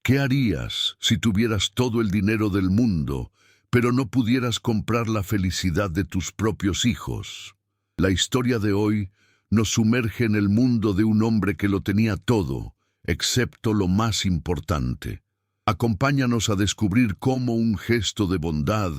¿Qué harías si tuvieras todo el dinero del mundo, pero no pudieras comprar la felicidad de tus propios hijos? La historia de hoy nos sumerge en el mundo de un hombre que lo tenía todo, excepto lo más importante. Acompáñanos a descubrir cómo un gesto de bondad,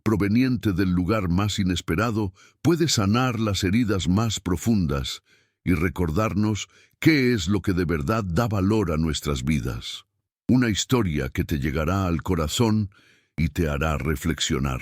proveniente del lugar más inesperado, puede sanar las heridas más profundas y recordarnos qué es lo que de verdad da valor a nuestras vidas. Una historia que te llegará al corazón y te hará reflexionar.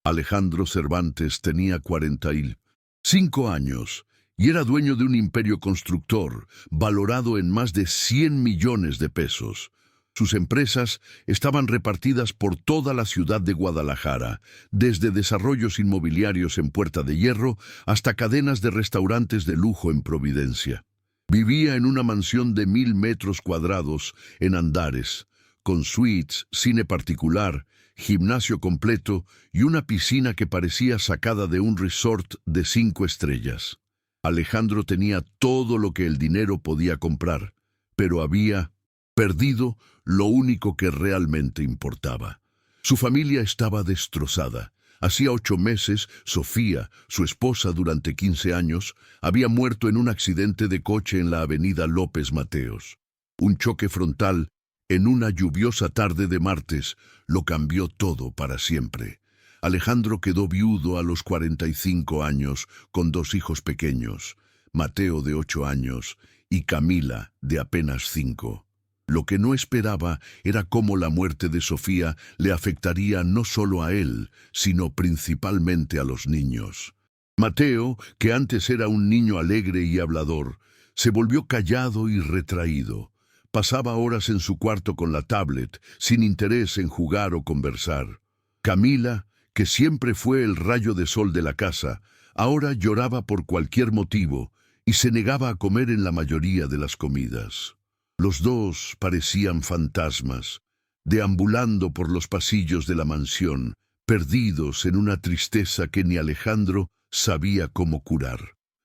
Alejandro Cervantes tenía 45 años y era dueño de un imperio constructor valorado en más de 100 millones de pesos. Sus empresas estaban repartidas por toda la ciudad de Guadalajara, desde desarrollos inmobiliarios en Puerta de Hierro hasta cadenas de restaurantes de lujo en Providencia. Vivía en una mansión de 1000 metros cuadrados en Andares, con suites, cine particular, gimnasio completo y una piscina que parecía sacada de un resort de 5 estrellas. Alejandro tenía todo lo que el dinero podía comprar, pero había perdido lo único que realmente importaba. Su familia estaba destrozada. Hacía 8 meses, Sofía, su esposa durante 15 años, había muerto en un accidente de coche en la avenida López Mateos. Un choque frontal, en una lluviosa tarde de martes, lo cambió todo para siempre. Alejandro quedó viudo a los 45 años, con 2 hijos pequeños, Mateo de 8 años y Camila de apenas 5. Lo que no esperaba era cómo la muerte de Sofía le afectaría no solo a él, sino principalmente a los niños. Mateo, que antes era un niño alegre y hablador, se volvió callado y retraído. Pasaba horas en su cuarto con la tablet, sin interés en jugar o conversar. Camila, que siempre fue el rayo de sol de la casa, ahora lloraba por cualquier motivo y se negaba a comer en la mayoría de las comidas. Los dos parecían fantasmas, deambulando por los pasillos de la mansión, perdidos en una tristeza que ni Alejandro sabía cómo curar.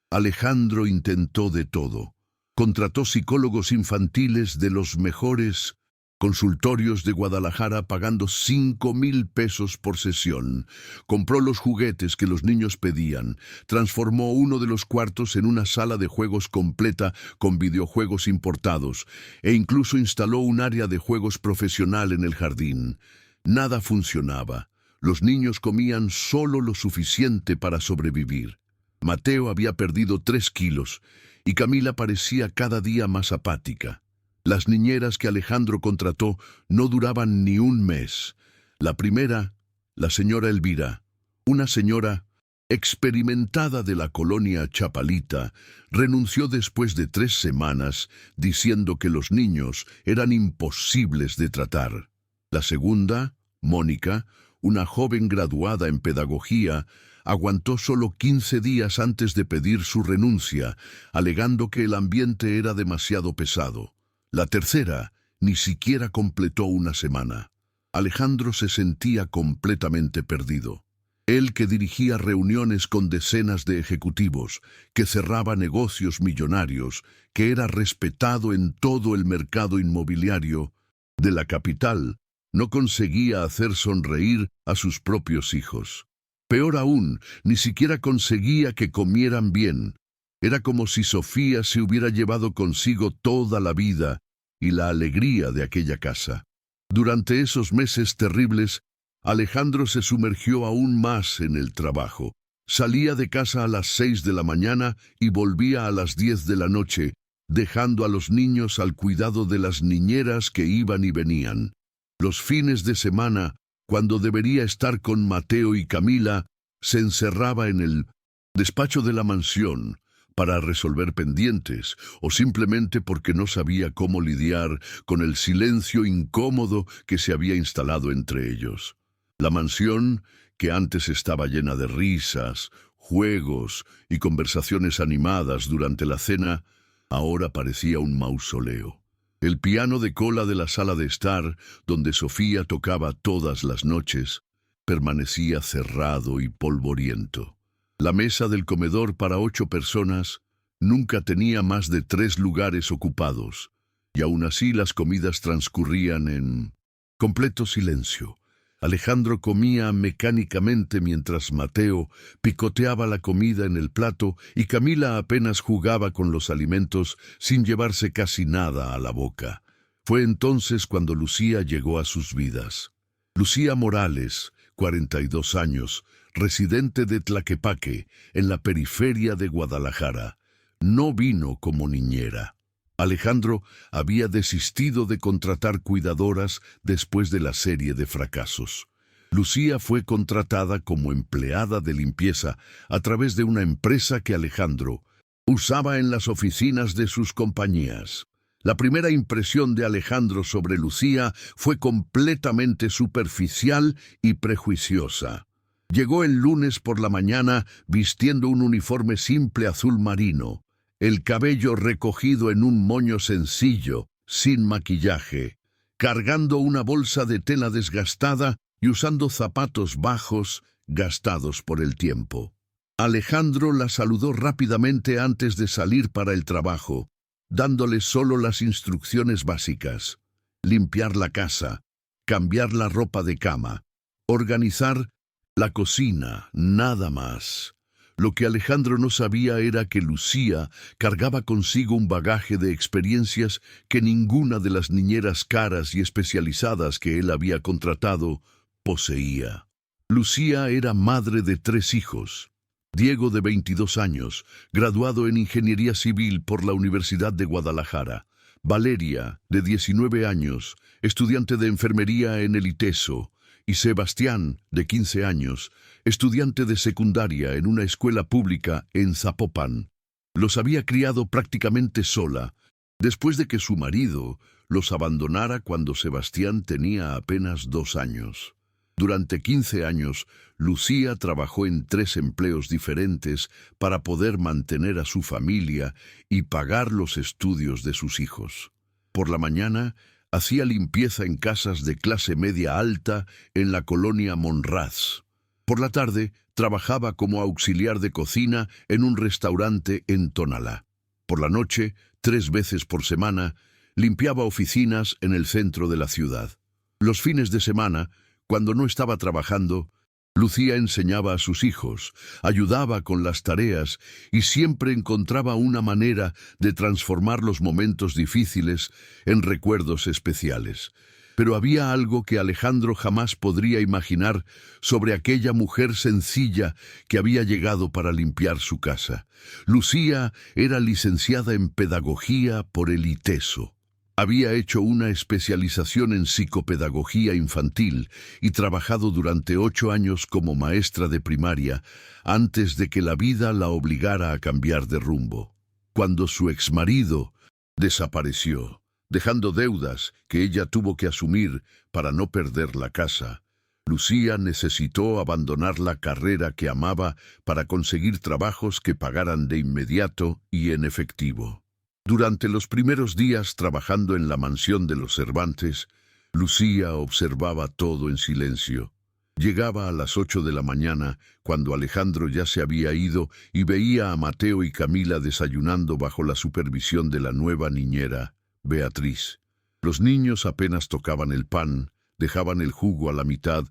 Alejandro intentó de todo. Contrató psicólogos infantiles de los mejores consultorios de Guadalajara pagando 5,000 pesos por sesión. Compró los juguetes que los niños pedían. Transformó uno de los cuartos en una sala de juegos completa con videojuegos importados e incluso instaló un área de juegos profesional en el jardín. Nada funcionaba. Los niños comían solo lo suficiente para sobrevivir. Mateo había perdido 3 kilos y Camila parecía cada día más apática. Las niñeras que Alejandro contrató no duraban ni un mes. La primera, la señora Elvira, una señora experimentada de la colonia Chapalita, renunció después de 3 semanas diciendo que los niños eran imposibles de tratar. La segunda, Mónica, una joven graduada en pedagogía, aguantó solo 15 días antes de pedir su renuncia, alegando que el ambiente era demasiado pesado. La tercera ni siquiera completó una semana. Alejandro se sentía completamente perdido. Él, que dirigía reuniones con decenas de ejecutivos, que cerraba negocios millonarios, que era respetado en todo el mercado inmobiliario de la capital, no conseguía hacer sonreír a sus propios hijos. Peor aún, ni siquiera conseguía que comieran bien. Era como si Sofía se hubiera llevado consigo toda la vida y la alegría de aquella casa. Durante esos meses terribles, Alejandro se sumergió aún más en el trabajo. Salía de casa a las 6 de la mañana y volvía a las 10 de la noche, dejando a los niños al cuidado de las niñeras que iban y venían. Los fines de semana, cuando debería estar con Mateo y Camila, se encerraba en el despacho de la mansión para resolver pendientes o simplemente porque no sabía cómo lidiar con el silencio incómodo que se había instalado entre ellos. La mansión, que antes estaba llena de risas, juegos y conversaciones animadas durante la cena, ahora parecía un mausoleo. El piano de cola de la sala de estar, donde Sofía tocaba todas las noches, permanecía cerrado y polvoriento. La mesa del comedor para 8 personas nunca tenía más de 3 lugares ocupados, y aún así las comidas transcurrían en completo silencio. Alejandro comía mecánicamente mientras Mateo picoteaba la comida en el plato y Camila apenas jugaba con los alimentos sin llevarse casi nada a la boca. Fue entonces cuando Lucía llegó a sus vidas. Lucía Morales, 42 años, residente de Tlaquepaque, en la periferia de Guadalajara. No vino como niñera. Alejandro había desistido de contratar cuidadoras después de la serie de fracasos. Lucía fue contratada como empleada de limpieza a través de una empresa que Alejandro usaba en las oficinas de sus compañías. La primera impresión de Alejandro sobre Lucía fue completamente superficial y prejuiciosa. Llegó el lunes por la mañana vistiendo un uniforme simple azul marino, el cabello recogido en un moño sencillo, sin maquillaje, cargando una bolsa de tela desgastada y usando zapatos bajos gastados por el tiempo. Alejandro la saludó rápidamente antes de salir para el trabajo, dándole solo las instrucciones básicas: limpiar la casa, cambiar la ropa de cama, organizar la cocina, nada más. Lo que Alejandro no sabía era que Lucía cargaba consigo un bagaje de experiencias que ninguna de las niñeras caras y especializadas que él había contratado poseía. Lucía era madre de 3 hijos. Diego, de 22 años, graduado en Ingeniería Civil por la Universidad de Guadalajara. Valeria, de 19 años, estudiante de enfermería en el ITESO. Y Sebastián, de 15 años, estudiante de secundaria en una escuela pública en Zapopan. Los había criado prácticamente sola, después de que su marido los abandonara cuando Sebastián tenía apenas 2 años. Durante 15 años, Lucía trabajó en 3 empleos diferentes para poder mantener a su familia y pagar los estudios de sus hijos. Por la mañana, hacía limpieza en casas de clase media alta en la colonia Monraz. Por la tarde, trabajaba como auxiliar de cocina en un restaurante en Tonalá. Por la noche, 3 veces por semana, limpiaba oficinas en el centro de la ciudad. Los fines de semana, cuando no estaba trabajando, Lucía enseñaba a sus hijos, ayudaba con las tareas y siempre encontraba una manera de transformar los momentos difíciles en recuerdos especiales. Pero había algo que Alejandro jamás podría imaginar sobre aquella mujer sencilla que había llegado para limpiar su casa. Lucía era licenciada en pedagogía por el ITESO. Había hecho una especialización en psicopedagogía infantil y trabajado durante 8 años como maestra de primaria antes de que la vida la obligara a cambiar de rumbo. Cuando su exmarido desapareció, dejando deudas que ella tuvo que asumir para no perder la casa, Lucía necesitó abandonar la carrera que amaba para conseguir trabajos que pagaran de inmediato y en efectivo. Durante los primeros días trabajando en la mansión de los Cervantes, Lucía observaba todo en silencio. Llegaba a las 8 de la mañana, cuando Alejandro ya se había ido, y veía a Mateo y Camila desayunando bajo la supervisión de la nueva niñera, Beatriz. Los niños apenas tocaban el pan, dejaban el jugo a la mitad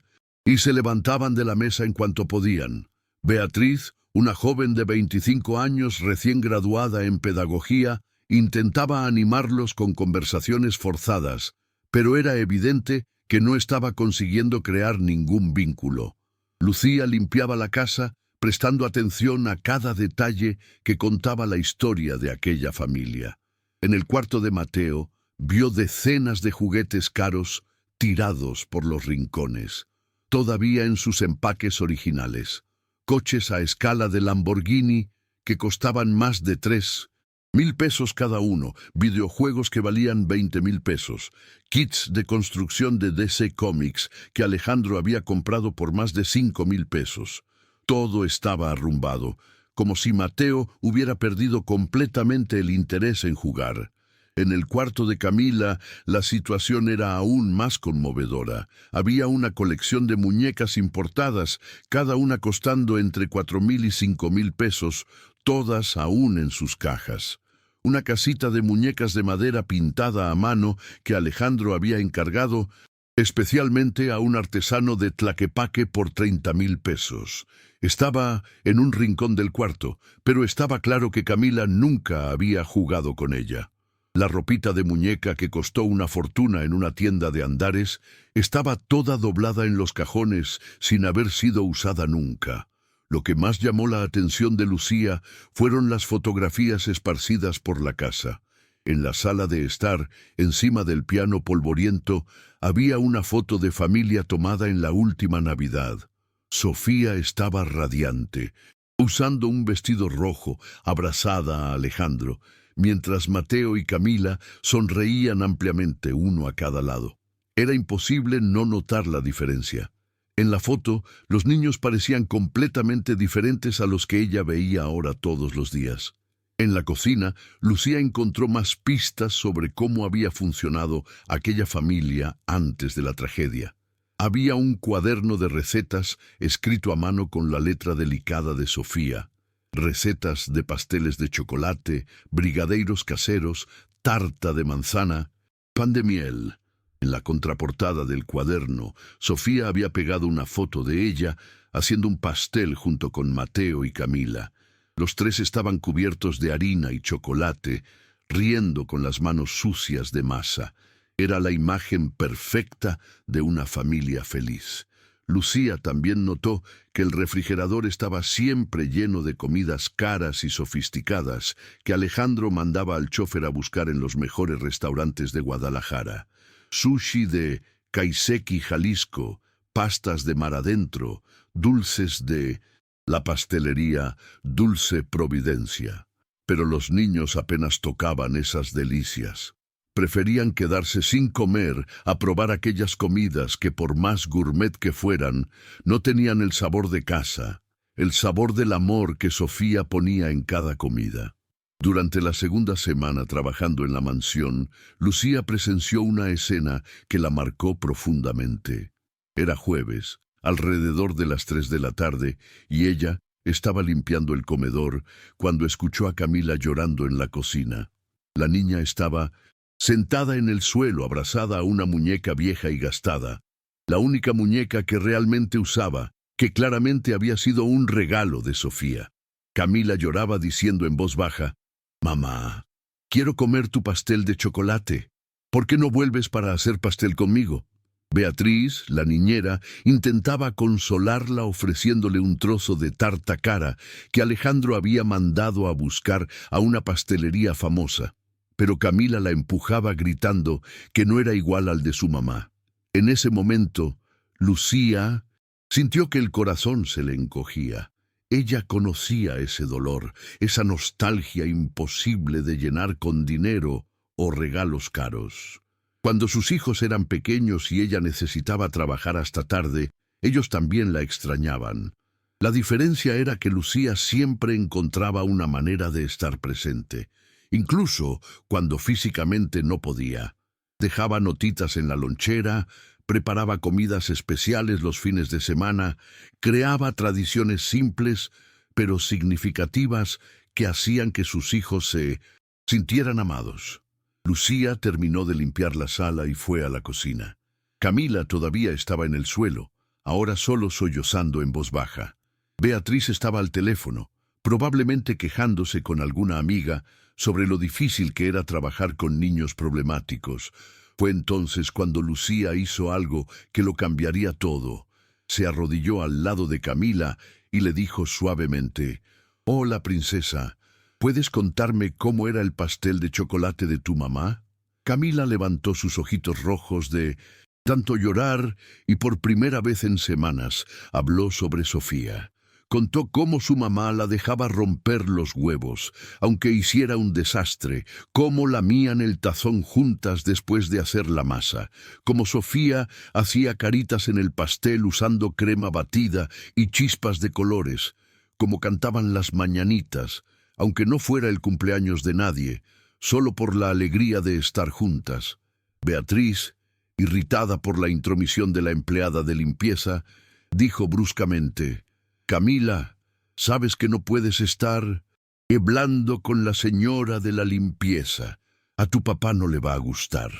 y se levantaban de la mesa en cuanto podían. Beatriz, una joven de 25 años recién graduada en pedagogía, intentaba animarlos con conversaciones forzadas, pero era evidente que no estaba consiguiendo crear ningún vínculo. Lucía limpiaba la casa, prestando atención a cada detalle que contaba la historia de aquella familia. En el cuarto de Mateo, vio decenas de juguetes caros tirados por los rincones, todavía en sus empaques originales. Coches a escala de Lamborghini que costaban más de 3.000 pesos cada uno, videojuegos que valían 20.000 pesos, kits de construcción de DC Comics que Alejandro había comprado por más de 5.000 pesos. Todo estaba arrumbado, como si Mateo hubiera perdido completamente el interés en jugar. En el cuarto de Camila, la situación era aún más conmovedora. Había una colección de muñecas importadas, cada una costando entre 4.000 y 5.000 pesos, todas aún en sus cajas. una casita de muñecas de madera pintada a mano que Alejandro había encargado especialmente a un artesano de Tlaquepaque por 30,000 pesos. Estaba en un rincón del cuarto, pero estaba claro que Camila nunca había jugado con ella. La ropita de muñeca que costó una fortuna en una tienda de Andares estaba toda doblada en los cajones sin haber sido usada nunca. Lo que más llamó la atención de Lucía fueron las fotografías esparcidas por la casa. En la sala de estar, encima del piano polvoriento, había una foto de familia tomada en la última Navidad. Sofía estaba radiante, usando un vestido rojo, abrazada a Alejandro, mientras Mateo y Camila sonreían ampliamente uno a cada lado. Era imposible no notar la diferencia. En la foto, los niños parecían completamente diferentes a los que ella veía ahora todos los días. En la cocina, Lucía encontró más pistas sobre cómo había funcionado aquella familia antes de la tragedia. Había un cuaderno de recetas escrito a mano con la letra delicada de Sofía. Recetas de pasteles de chocolate, brigadeiros caseros, tarta de manzana, pan de miel. En la contraportada del cuaderno, Sofía había pegado una foto de ella haciendo un pastel junto con Mateo y Camila. Los tres estaban cubiertos de harina y chocolate, riendo con las manos sucias de masa. Era la imagen perfecta de una familia feliz. Lucía también notó que el refrigerador estaba siempre lleno de comidas caras y sofisticadas que Alejandro mandaba al chofer a buscar en los mejores restaurantes de Guadalajara. Sushi de Kaiseki, Jalisco, pastas de mar adentro, dulces de la pastelería Dulce Providencia. Pero los niños apenas tocaban esas delicias. Preferían quedarse sin comer a probar aquellas comidas que, por más gourmet que fueran, no tenían el sabor de casa, el sabor del amor que Sofía ponía en cada comida. Durante la segunda semana trabajando en la mansión, Lucía presenció una escena que la marcó profundamente. Era jueves, alrededor de las 3 de la tarde, y ella estaba limpiando el comedor cuando escuchó a Camila llorando en la cocina. La niña estaba sentada en el suelo, abrazada a una muñeca vieja y gastada, la única muñeca que realmente usaba, que claramente había sido un regalo de Sofía. Camila lloraba diciendo en voz baja: «Mamá, quiero comer tu pastel de chocolate. ¿Por qué no vuelves para hacer pastel conmigo?» Beatriz, la niñera, intentaba consolarla ofreciéndole un trozo de tarta cara que Alejandro había mandado a buscar a una pastelería famosa. Pero Camila la empujaba gritando que no era igual al de su mamá. En ese momento, Lucía sintió que el corazón se le encogía. Ella conocía ese dolor, esa nostalgia imposible de llenar con dinero o regalos caros. Cuando sus hijos eran pequeños y ella necesitaba trabajar hasta tarde, ellos también la extrañaban. La diferencia era que Lucía siempre encontraba una manera de estar presente. Incluso cuando físicamente no podía. Dejaba notitas en la lonchera, preparaba comidas especiales los fines de semana, creaba tradiciones simples pero significativas que hacían que sus hijos se sintieran amados. Lucía terminó de limpiar la sala y fue a la cocina. Camila todavía estaba en el suelo, ahora solo sollozando en voz baja. Beatriz estaba al teléfono, probablemente quejándose con alguna amiga sobre lo difícil que era trabajar con niños problemáticos. Fue entonces cuando Lucía hizo algo que lo cambiaría todo. Se arrodilló al lado de Camila y le dijo suavemente: «Hola, princesa, ¿puedes contarme cómo era el pastel de chocolate de tu mamá?» Camila levantó sus ojitos rojos de tanto llorar y por primera vez en semanas habló sobre Sofía. Contó cómo su mamá la dejaba romper los huevos, aunque hiciera un desastre, cómo lamían el tazón juntas después de hacer la masa, cómo Sofía hacía caritas en el pastel usando crema batida y chispas de colores, cómo cantaban las mañanitas, aunque no fuera el cumpleaños de nadie, solo por la alegría de estar juntas. Beatriz, irritada por la intromisión de la empleada de limpieza, dijo bruscamente: «Camila, ¿sabes que no puedes estar hablando con la señora de la limpieza. A tu papá no le va a gustar.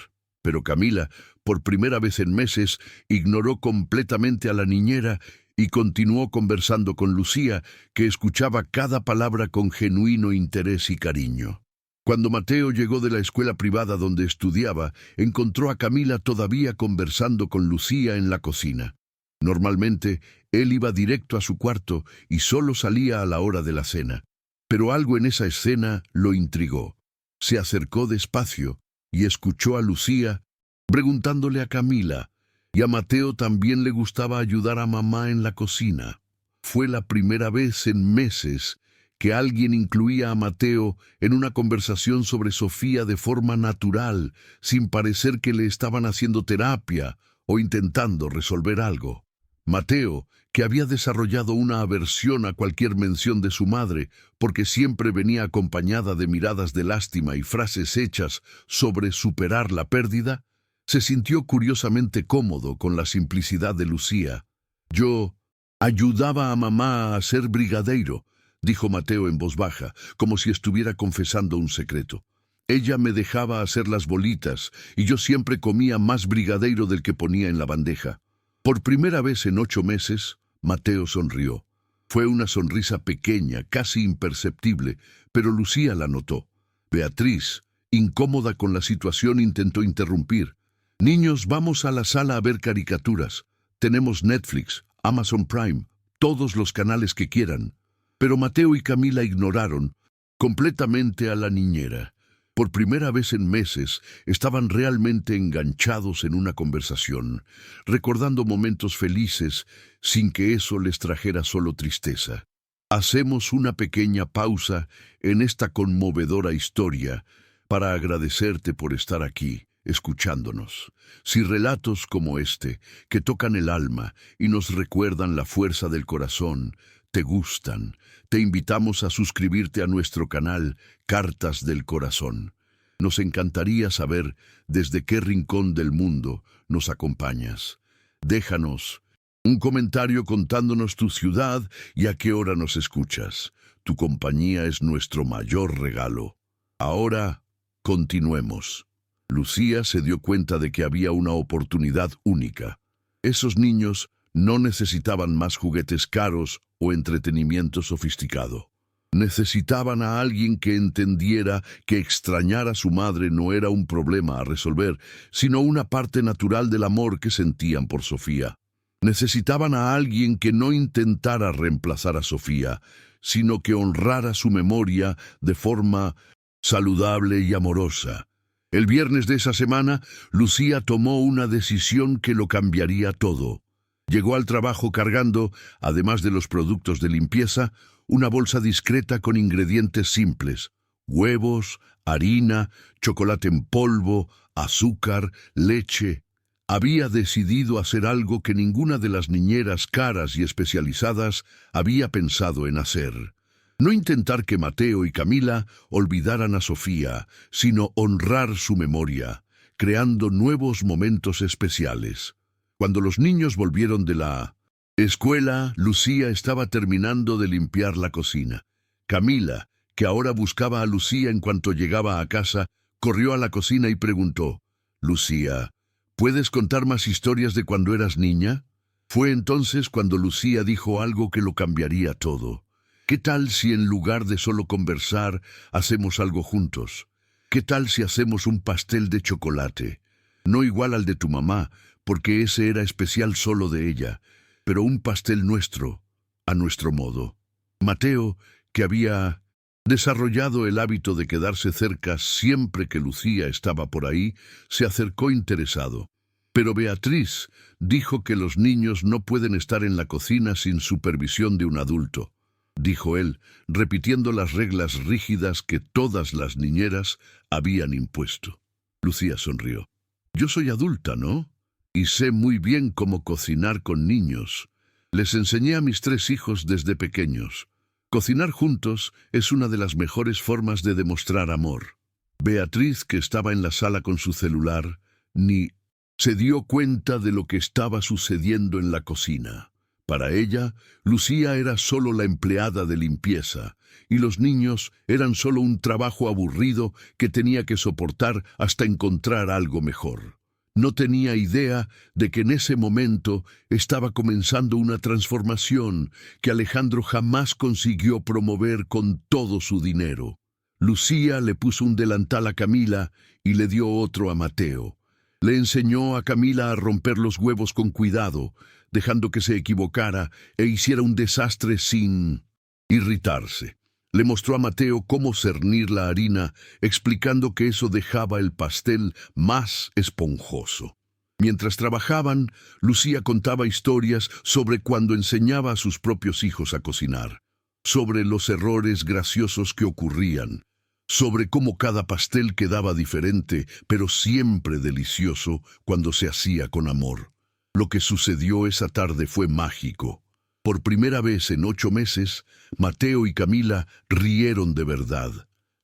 Pero Camila, por primera vez en meses, ignoró completamente a la niñera y continuó conversando con Lucía, que escuchaba cada palabra con genuino interés y cariño. Cuando Mateo llegó de la escuela privada donde estudiaba, encontró a Camila todavía conversando con Lucía en la cocina. Normalmente, él iba directo a su cuarto y solo salía a la hora de la cena. Pero algo en esa escena lo intrigó. Se acercó despacio y escuchó a Lucía preguntándole a Camila, y a Mateo también le gustaba ayudar a mamá en la cocina. Fue la primera vez en meses que alguien incluía a Mateo en una conversación sobre Sofía de forma natural, sin parecer que le estaban haciendo terapia o intentando resolver algo. Mateo, que había desarrollado una aversión a cualquier mención de su madre, porque siempre venía acompañada de miradas de lástima y frases hechas sobre superar la pérdida, se sintió curiosamente cómodo con la simplicidad de Lucía. «Yo ayudaba a mamá a ser brigadeiro», dijo Mateo en voz baja, como si estuviera confesando un secreto. «Ella me dejaba hacer las bolitas y yo siempre comía más brigadeiro del que ponía en la bandeja». Por primera vez en 8 meses, Mateo sonrió. Fue una sonrisa pequeña, casi imperceptible, pero Lucía la notó. Beatriz, incómoda con la situación, intentó interrumpir. «Niños, vamos a la sala a ver caricaturas. Tenemos Netflix, Amazon Prime, todos los canales que quieran». Pero Mateo y Camila ignoraron completamente a la niñera. Por primera vez en meses, estaban realmente enganchados en una conversación, recordando momentos felices sin que eso les trajera solo tristeza. Hacemos una pequeña pausa en esta conmovedora historia para agradecerte por estar aquí, escuchándonos. Si relatos como este, que tocan el alma y nos recuerdan la fuerza del corazón, te gustan, te invitamos a suscribirte a nuestro canal Cartas del Corazón. Nos encantaría saber desde qué rincón del mundo nos acompañas. Déjanos un comentario contándonos tu ciudad y a qué hora nos escuchas. Tu compañía es nuestro mayor regalo. Ahora, continuemos. Lucía se dio cuenta de que había una oportunidad única. Esos niños no necesitaban más juguetes caros o entretenimiento sofisticado. Necesitaban a alguien que entendiera que extrañar a su madre no era un problema a resolver, sino una parte natural del amor que sentían por Sofía. Necesitaban a alguien que no intentara reemplazar a Sofía, sino que honrara su memoria de forma saludable y amorosa. El viernes de esa semana, Lucía tomó una decisión que lo cambiaría todo. Llegó al trabajo cargando, además de los productos de limpieza, una bolsa discreta con ingredientes simples: huevos, harina, chocolate en polvo, azúcar, leche. Había decidido hacer algo que ninguna de las niñeras caras y especializadas había pensado en hacer. No intentar que Mateo y Camila olvidaran a Sofía, sino honrar su memoria, creando nuevos momentos especiales. Cuando los niños volvieron de la escuela, Lucía estaba terminando de limpiar la cocina. Camila, que ahora buscaba a Lucía en cuanto llegaba a casa, corrió a la cocina y preguntó: «Lucía, ¿puedes contar más historias de cuando eras niña?». Fue entonces cuando Lucía dijo algo que lo cambiaría todo. «¿Qué tal si en lugar de solo conversar, hacemos algo juntos? ¿Qué tal si hacemos un pastel de chocolate? No igual al de tu mamá, porque ese era especial solo de ella, pero un pastel nuestro, a nuestro modo». Mateo, que había desarrollado el hábito de quedarse cerca siempre que Lucía estaba por ahí, se acercó interesado. Pero Beatriz dijo que los niños no pueden estar en la cocina sin supervisión de un adulto, dijo él, repitiendo las reglas rígidas que todas las niñeras habían impuesto. Lucía sonrió. «Yo soy adulta, ¿no? Y sé muy bien cómo cocinar con niños. Les enseñé a mis 3 hijos desde pequeños. Cocinar juntos es una de las mejores formas de demostrar amor». Beatriz, que estaba en la sala con su celular, ni se dio cuenta de lo que estaba sucediendo en la cocina. Para ella, Lucía era solo la empleada de limpieza, y los niños eran solo un trabajo aburrido que tenía que soportar hasta encontrar algo mejor. No tenía idea de que en ese momento estaba comenzando una transformación que Alejandro jamás consiguió promover con todo su dinero. Lucía le puso un delantal a Camila y le dio otro a Mateo. Le enseñó a Camila a romper los huevos con cuidado, dejando que se equivocara e hiciera un desastre sin irritarse. Le mostró a Mateo cómo cernir la harina, explicando que eso dejaba el pastel más esponjoso. Mientras trabajaban, Lucía contaba historias sobre cuando enseñaba a sus propios hijos a cocinar, sobre los errores graciosos que ocurrían, sobre cómo cada pastel quedaba diferente, pero siempre delicioso cuando se hacía con amor. Lo que sucedió esa tarde fue mágico. Por primera vez en 8 meses, Mateo y Camila rieron de verdad.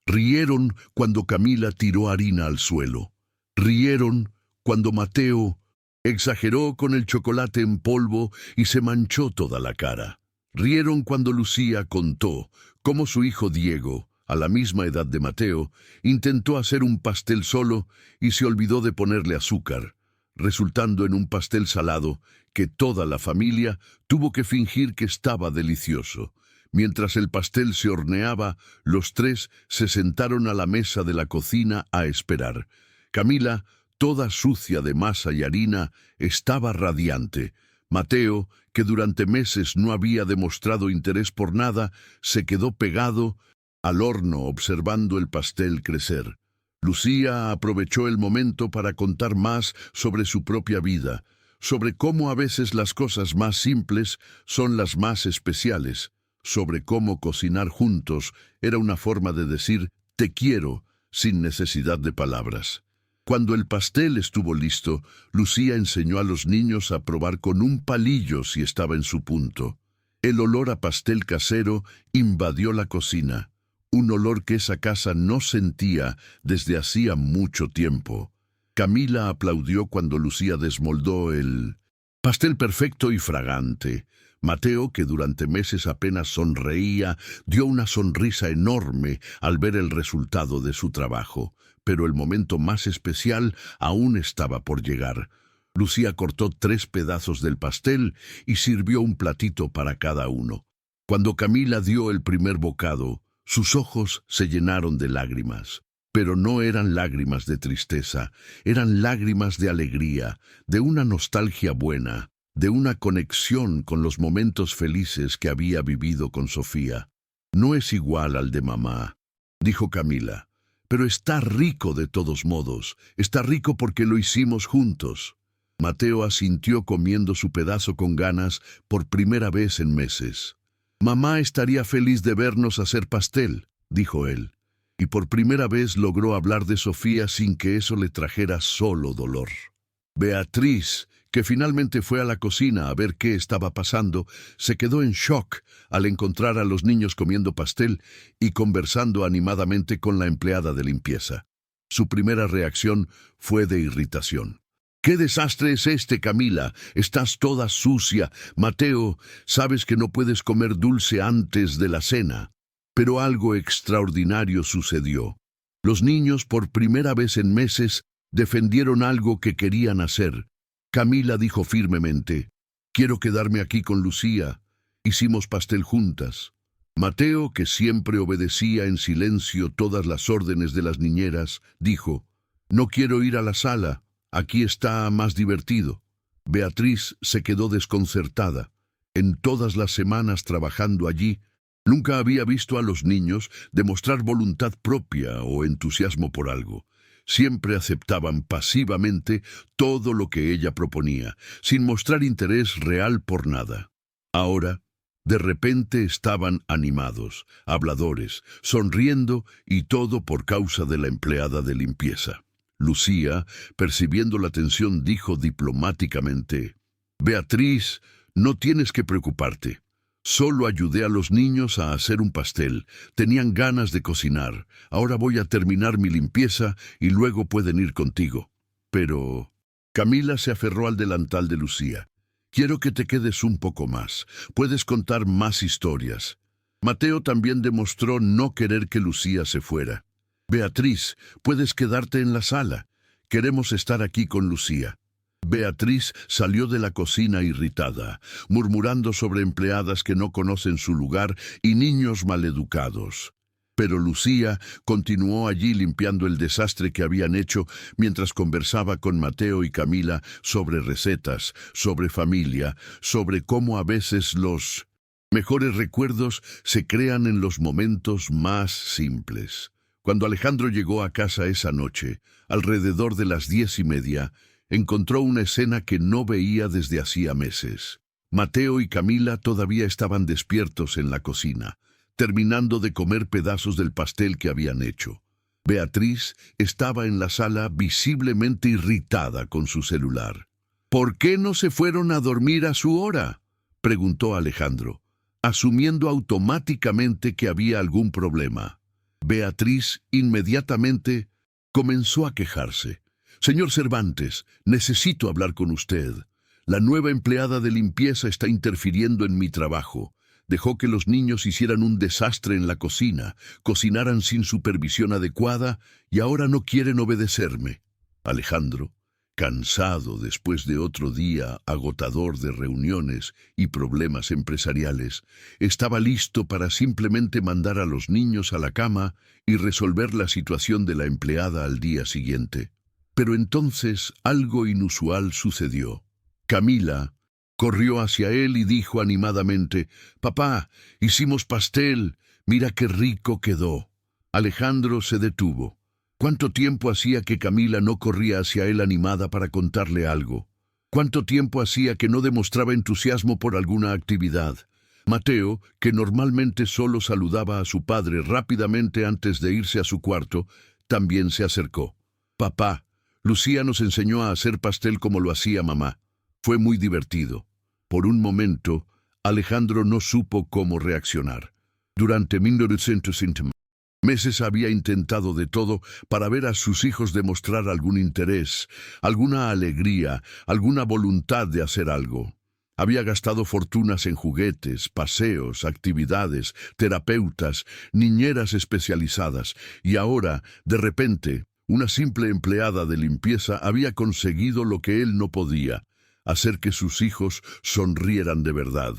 Rieron cuando Camila tiró harina al suelo. Rieron cuando Mateo exageró con el chocolate en polvo y se manchó toda la cara. Rieron cuando Lucía contó cómo su hijo Diego, a la misma edad de Mateo, intentó hacer un pastel solo y se olvidó de ponerle azúcar, resultando en un pastel salado que toda la familia tuvo que fingir que estaba delicioso. Mientras el pastel se horneaba, los 3 se sentaron a la mesa de la cocina a esperar. Camila, toda sucia de masa y harina, estaba radiante. Mateo, que durante meses no había demostrado interés por nada, se quedó pegado al horno observando el pastel crecer. Lucía aprovechó el momento para contar más sobre su propia vida, sobre cómo a veces las cosas más simples son las más especiales, sobre cómo cocinar juntos era una forma de decir «te quiero» sin necesidad de palabras. Cuando el pastel estuvo listo, Lucía enseñó a los niños a probar con un palillo si estaba en su punto. El olor a pastel casero invadió la cocina, un olor que esa casa no sentía desde hacía mucho tiempo. Camila aplaudió cuando Lucía desmoldó el pastel perfecto y fragante. Mateo, que durante meses apenas sonreía, dio una sonrisa enorme al ver el resultado de su trabajo. Pero el momento más especial aún estaba por llegar. Lucía cortó 3 pedazos del pastel y sirvió un platito para cada uno. Cuando Camila dio el primer bocado, sus ojos se llenaron de lágrimas. Pero no eran lágrimas de tristeza, eran lágrimas de alegría, de una nostalgia buena, de una conexión con los momentos felices que había vivido con Sofía. «No es igual al de mamá», dijo Camila, «pero está rico de todos modos, está rico porque lo hicimos juntos». Mateo asintió comiendo su pedazo con ganas por primera vez en meses. «Mamá estaría feliz de vernos hacer pastel», dijo él. Y por primera vez logró hablar de Sofía sin que eso le trajera solo dolor. Beatriz, que finalmente fue a la cocina a ver qué estaba pasando, se quedó en shock al encontrar a los niños comiendo pastel y conversando animadamente con la empleada de limpieza. Su primera reacción fue de irritación. «¿Qué desastre es este, Camila? Estás toda sucia. Mateo, sabes que no puedes comer dulce antes de la cena». Pero algo extraordinario sucedió. Los niños, por primera vez en meses, defendieron algo que querían hacer. Camila dijo firmemente, «Quiero quedarme aquí con Lucía». Hicimos pastel juntas. Mateo, que siempre obedecía en silencio todas las órdenes de las niñeras, dijo, «No quiero ir a la sala. Aquí está más divertido». Beatriz se quedó desconcertada. En todas las semanas trabajando allí, nunca había visto a los niños demostrar voluntad propia o entusiasmo por algo. Siempre aceptaban pasivamente todo lo que ella proponía, sin mostrar interés real por nada. Ahora, de repente estaban animados, habladores, sonriendo y todo por causa de la empleada de limpieza. Lucía, percibiendo la tensión, dijo diplomáticamente, «Beatriz, no tienes que preocuparte. Solo ayudé a los niños a hacer un pastel. Tenían ganas de cocinar. Ahora voy a terminar mi limpieza y luego pueden ir contigo». Pero Camila se aferró al delantal de Lucía. Quiero que te quedes un poco más. Puedes contar más historias. Mateo también demostró no querer que Lucía se fuera. Beatriz, puedes quedarte en la sala. Queremos estar aquí con Lucía. Beatriz salió de la cocina irritada, murmurando sobre empleadas que no conocen su lugar y niños maleducados. Pero Lucía continuó allí limpiando el desastre que habían hecho mientras conversaba con Mateo y Camila sobre recetas, sobre familia, sobre cómo a veces los mejores recuerdos se crean en los momentos más simples. Cuando Alejandro llegó a casa esa noche, alrededor de las 10:30, encontró una escena que no veía desde hacía meses. Mateo y Camila todavía estaban despiertos en la cocina, terminando de comer pedazos del pastel que habían hecho. Beatriz estaba en la sala visiblemente irritada con su celular. ¿Por qué no se fueron a dormir a su hora?, preguntó Alejandro, asumiendo automáticamente que había algún problema. Beatriz inmediatamente comenzó a quejarse. «Señor Cervantes, necesito hablar con usted. La nueva empleada de limpieza está interfiriendo en mi trabajo. Dejó que los niños hicieran un desastre en la cocina, cocinaran sin supervisión adecuada y ahora no quieren obedecerme». Alejandro, cansado después de otro día agotador de reuniones y problemas empresariales, estaba listo para simplemente mandar a los niños a la cama y resolver la situación de la empleada al día siguiente. Pero entonces algo inusual sucedió. Camila corrió hacia él y dijo animadamente: «Papá, hicimos pastel, mira qué rico quedó». Alejandro se detuvo. ¿Cuánto tiempo hacía que Camila no corría hacia él animada para contarle algo? ¿Cuánto tiempo hacía que no demostraba entusiasmo por alguna actividad? Mateo, que normalmente solo saludaba a su padre rápidamente antes de irse a su cuarto, también se acercó. «Papá, Lucía nos enseñó a hacer pastel como lo hacía mamá. Fue muy divertido». Por un momento, Alejandro no supo cómo reaccionar. Durante 1950 meses había intentado de todo para ver a sus hijos demostrar algún interés, alguna alegría, alguna voluntad de hacer algo. Había gastado fortunas en juguetes, paseos, actividades, terapeutas, niñeras especializadas, y ahora, de repente, una simple empleada de limpieza había conseguido lo que él no podía: hacer que sus hijos sonrieran de verdad.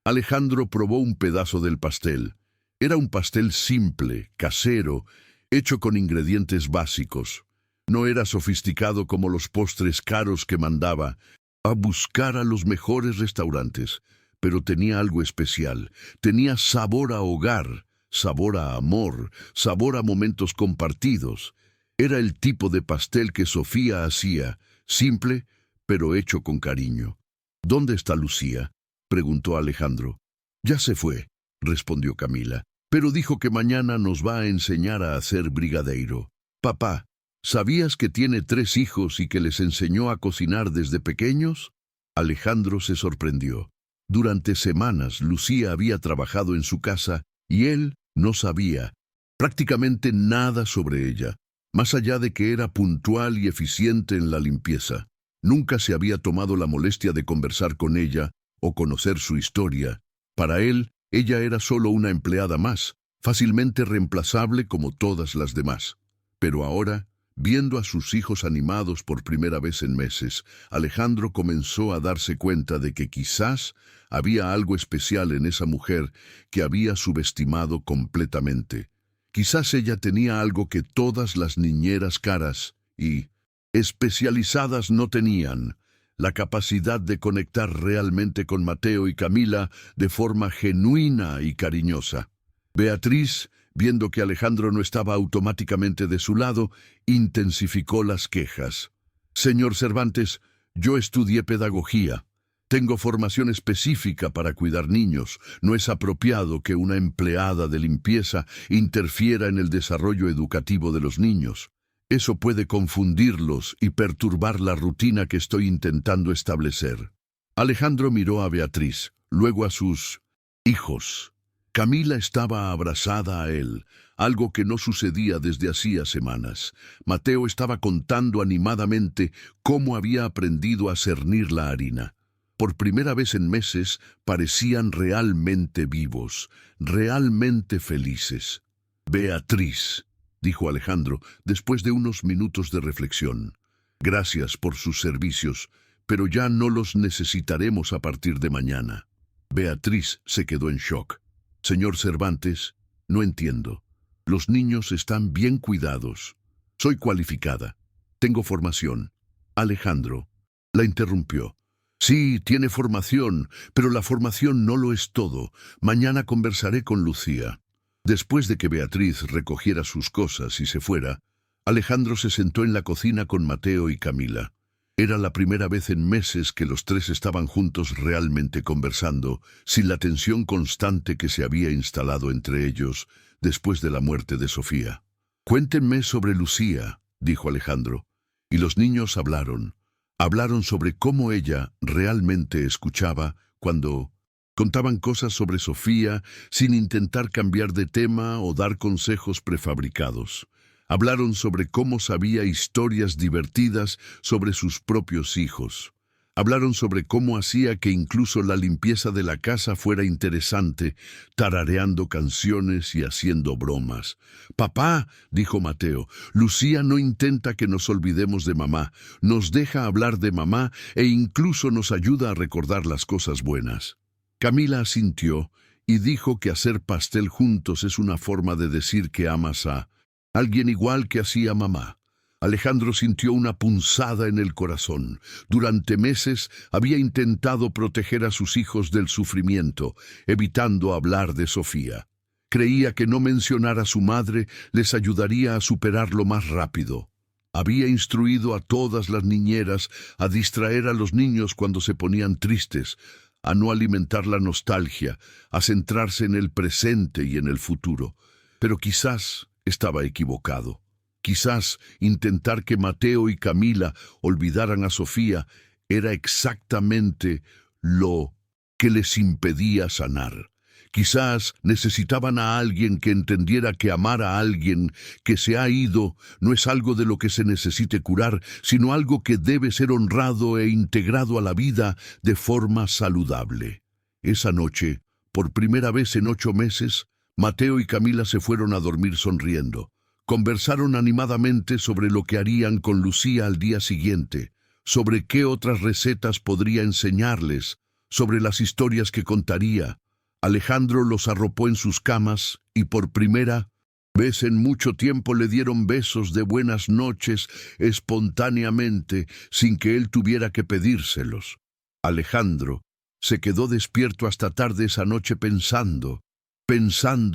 Alejandro probó un pedazo del pastel. Era un pastel simple, casero, hecho con ingredientes básicos. No era sofisticado como los postres caros que mandaba a buscar a los mejores restaurantes, pero tenía algo especial. Tenía sabor a hogar, sabor a amor, sabor a momentos compartidos. Era el tipo de pastel que Sofía hacía, simple, pero hecho con cariño. «¿Dónde está Lucía?», preguntó Alejandro. «Ya se fue», respondió Camila, «pero dijo que mañana nos va a enseñar a hacer brigadeiro». «Papá, ¿sabías que tiene 3 hijos y que les enseñó a cocinar desde pequeños?». Alejandro se sorprendió. Durante semanas Lucía había trabajado en su casa y él no sabía prácticamente nada sobre ella, más allá de que era puntual y eficiente en la limpieza. Nunca se había tomado la molestia de conversar con ella o conocer su historia. Para él, ella era solo una empleada más, fácilmente reemplazable como todas las demás. Pero ahora, viendo a sus hijos animados por primera vez en meses, Alejandro comenzó a darse cuenta de que quizás había algo especial en esa mujer que había subestimado completamente. Quizás ella tenía algo que todas las niñeras caras y especializadas no tenían: la capacidad de conectar realmente con Mateo y Camila de forma genuina y cariñosa. Beatriz, viendo que Alejandro no estaba automáticamente de su lado, intensificó las quejas. «Señor Cervantes, yo estudié pedagogía. Tengo formación específica para cuidar niños. No es apropiado que una empleada de limpieza interfiera en el desarrollo educativo de los niños. Eso puede confundirlos y perturbar la rutina que estoy intentando establecer». Alejandro miró a Beatriz, luego a sus hijos. Camila estaba abrazada a él, algo que no sucedía desde hacía semanas. Mateo estaba contando animadamente cómo había aprendido a cernir la harina. por primera vez en meses, parecían realmente vivos, realmente felices. «Beatriz», dijo Alejandro, después de unos minutos de reflexión, «gracias por sus servicios, pero ya no los necesitaremos a partir de mañana». Beatriz se quedó en shock. «Señor Cervantes, no entiendo. Los niños están bien cuidados. Soy cualificada. Tengo formación». Alejandro la interrumpió. «Sí, tiene formación, pero la formación no lo es todo. Mañana conversaré con Lucía». Después de que Beatriz recogiera sus cosas y se fuera, Alejandro se sentó en la cocina con Mateo y Camila. Era la primera vez en meses que los tres estaban juntos realmente conversando, sin la tensión constante que se había instalado entre ellos después de la muerte de Sofía. «Cuéntenme sobre Lucía», dijo Alejandro, y los niños hablaron. Hablaron sobre cómo ella realmente escuchaba cuando contaban cosas sobre Sofía sin intentar cambiar de tema o dar consejos prefabricados. Hablaron sobre cómo sabía historias divertidas sobre sus propios hijos. Hablaron sobre cómo hacía que incluso la limpieza de la casa fuera interesante, tarareando canciones y haciendo bromas. «Papá», dijo Mateo, «Lucía no intenta que nos olvidemos de mamá, nos deja hablar de mamá e incluso nos ayuda a recordar las cosas buenas». Camila asintió y dijo que hacer pastel juntos es una forma de decir que amas a alguien igual que hacía mamá. Alejandro sintió una punzada en el corazón. Durante meses había intentado proteger a sus hijos del sufrimiento, evitando hablar de Sofía. Creía que no mencionar a su madre les ayudaría a superarlo más rápido. Había instruido a todas las niñeras a distraer a los niños cuando se ponían tristes, a no alimentar la nostalgia, a centrarse en el presente y en el futuro. Pero quizás estaba equivocado. Quizás intentar que Mateo y Camila olvidaran a Sofía era exactamente lo que les impedía sanar. Quizás necesitaban a alguien que entendiera que amar a alguien que se ha ido no es algo de lo que se necesite curar, sino algo que debe ser honrado e integrado a la vida de forma saludable. Esa noche, por primera vez en 8 meses, Mateo y Camila se fueron a dormir sonriendo. Conversaron animadamente sobre lo que harían con Lucía al día siguiente, sobre qué otras recetas podría enseñarles, sobre las historias que contaría. Alejandro los arropó en sus camas y por primera vez en mucho tiempo le dieron besos de buenas noches espontáneamente, sin que él tuviera que pedírselos. Alejandro se quedó despierto hasta tarde esa noche pensando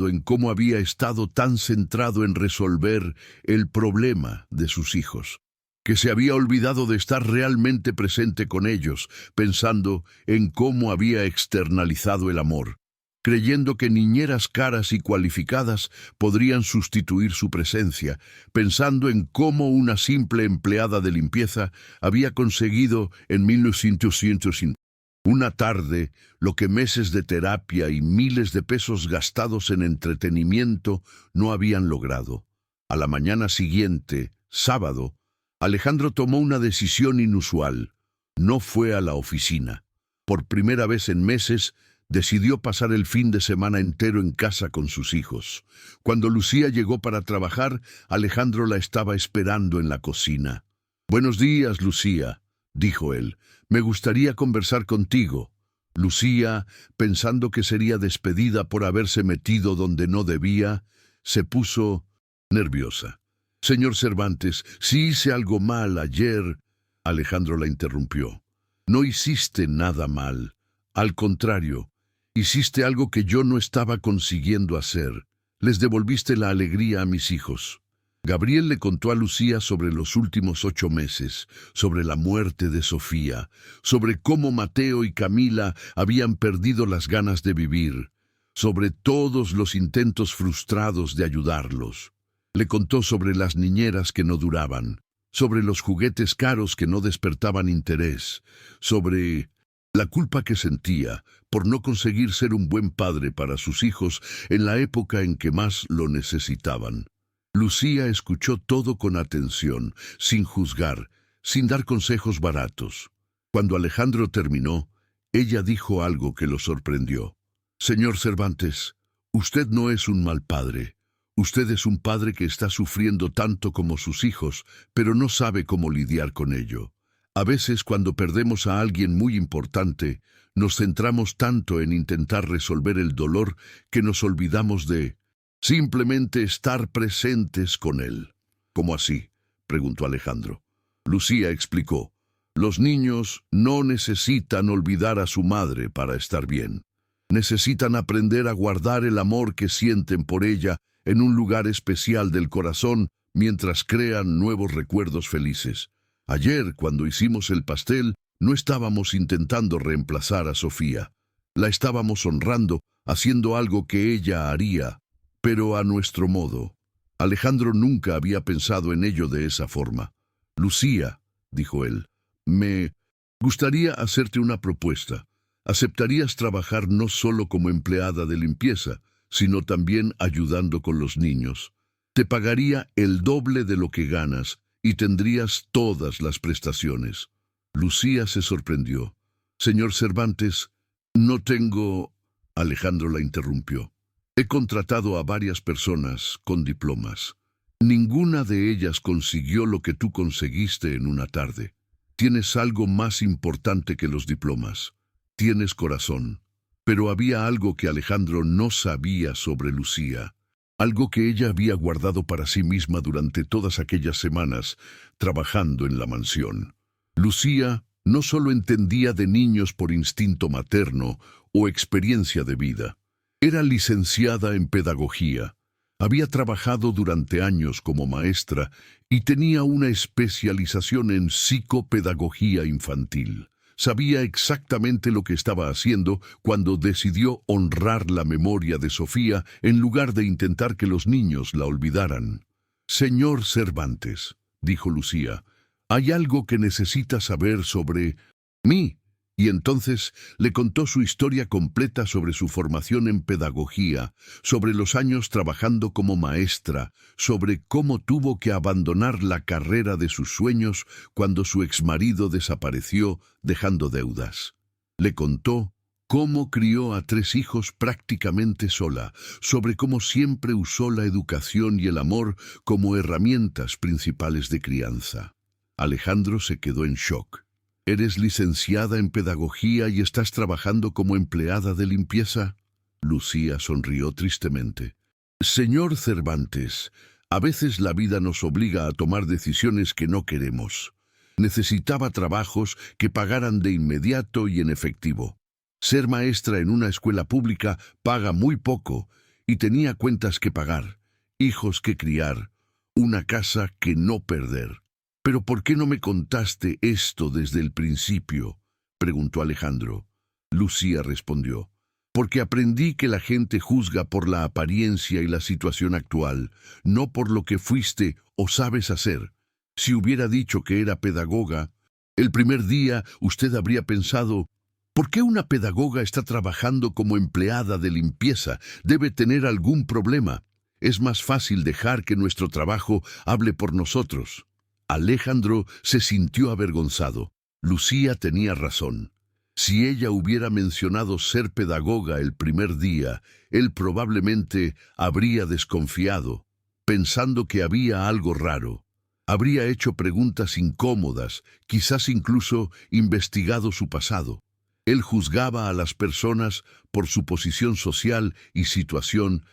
en cómo había estado tan centrado en resolver el problema de sus hijos, que se había olvidado de estar realmente presente con ellos, pensando en cómo había externalizado el amor, creyendo que niñeras caras y cualificadas podrían sustituir su presencia, pensando en cómo una simple empleada de limpieza había conseguido en 1950. Una tarde, lo que meses de terapia y miles de pesos gastados en entretenimiento no habían logrado. A la mañana siguiente, sábado, Alejandro tomó una decisión inusual. No fue a la oficina. Por primera vez en meses, decidió pasar el fin de semana entero en casa con sus hijos. Cuando Lucía llegó para trabajar, Alejandro la estaba esperando en la cocina. «Buenos días, Lucía», dijo él. «Me gustaría conversar contigo». Lucía, pensando que sería despedida por haberse metido donde no debía, se puso nerviosa. «Señor Cervantes, si hice algo mal ayer...» Alejandro la interrumpió. «No hiciste nada mal. Al contrario, hiciste algo que yo no estaba consiguiendo hacer. Les devolviste la alegría a mis hijos». Gabriel le contó a Lucía sobre los últimos 8 meses, sobre la muerte de Sofía, sobre cómo Mateo y Camila habían perdido las ganas de vivir, sobre todos los intentos frustrados de ayudarlos. Le contó sobre las niñeras que no duraban, sobre los juguetes caros que no despertaban interés, sobre la culpa que sentía por no conseguir ser un buen padre para sus hijos en la época en que más lo necesitaban. Lucía escuchó todo con atención, sin juzgar, sin dar consejos baratos. Cuando Alejandro terminó, Ella dijo algo que lo sorprendió. Señor Cervantes, usted no es un mal padre. Usted es un padre que está sufriendo tanto como sus hijos, pero no sabe cómo lidiar con ello. A veces, cuando perdemos a alguien muy importante, nos centramos tanto en intentar resolver el dolor que nos olvidamos de simplemente estar presentes con él. ¿Cómo así?, preguntó Alejandro. Lucía explicó. Los niños no necesitan olvidar a su madre para estar bien. Necesitan aprender a guardar el amor que sienten por ella en un lugar especial del corazón mientras crean nuevos recuerdos felices. Ayer, cuando hicimos el pastel, no estábamos intentando reemplazar a Sofía. La estábamos honrando, haciendo algo que ella haría, pero a nuestro modo. Alejandro nunca había pensado en ello de esa forma. Lucía, dijo él, me gustaría hacerte una propuesta. ¿Aceptarías trabajar no solo como empleada de limpieza, sino también ayudando con los niños? Te pagaría el doble de lo que ganas y tendrías todas las prestaciones. Lucía se sorprendió. Señor Cervantes, no tengo... Alejandro la interrumpió. He contratado a varias personas con diplomas. Ninguna de ellas consiguió lo que tú conseguiste en una tarde. Tienes algo más importante que los diplomas. Tienes corazón. Pero había algo que Alejandro no sabía sobre Lucía. Algo que ella había guardado para sí misma durante todas aquellas semanas, trabajando en la mansión. Lucía no solo entendía de niños por instinto materno o experiencia de vida. Era licenciada en pedagogía. Había trabajado durante años como maestra y tenía una especialización en psicopedagogía infantil. Sabía exactamente lo que estaba haciendo cuando decidió honrar la memoria de Sofía en lugar de intentar que los niños la olvidaran. Señor Cervantes, dijo Lucía, hay algo que necesita saber sobre mí. Y entonces le contó su historia completa sobre su formación en pedagogía, sobre los años trabajando como maestra, sobre cómo tuvo que abandonar la carrera de sus sueños cuando su exmarido desapareció dejando deudas. Le contó cómo crió a 3 hijos prácticamente sola, sobre cómo siempre usó la educación y el amor como herramientas principales de crianza. Alejandro se quedó en shock. ¿Eres licenciada en pedagogía y estás trabajando como empleada de limpieza? Lucía sonrió tristemente. Señor Cervantes, a veces la vida nos obliga a tomar decisiones que no queremos. Necesitaba trabajos que pagaran de inmediato y en efectivo. Ser maestra en una escuela pública paga muy poco y tenía cuentas que pagar, hijos que criar, una casa que no perder. «¿Pero por qué no me contaste esto desde el principio?», preguntó Alejandro. Lucía respondió. «Porque aprendí que la gente juzga por la apariencia y la situación actual, no por lo que fuiste o sabes hacer. Si hubiera dicho que era pedagoga, el primer día usted habría pensado, ¿por qué una pedagoga está trabajando como empleada de limpieza? Debe tener algún problema. Es más fácil dejar que nuestro trabajo hable por nosotros». Alejandro se sintió avergonzado. Lucía tenía razón. Si ella hubiera mencionado ser pedagoga el primer día, él probablemente habría desconfiado, pensando que había algo raro. Habría hecho preguntas incómodas, quizás incluso investigado su pasado. Él juzgaba a las personas por su posición social y situación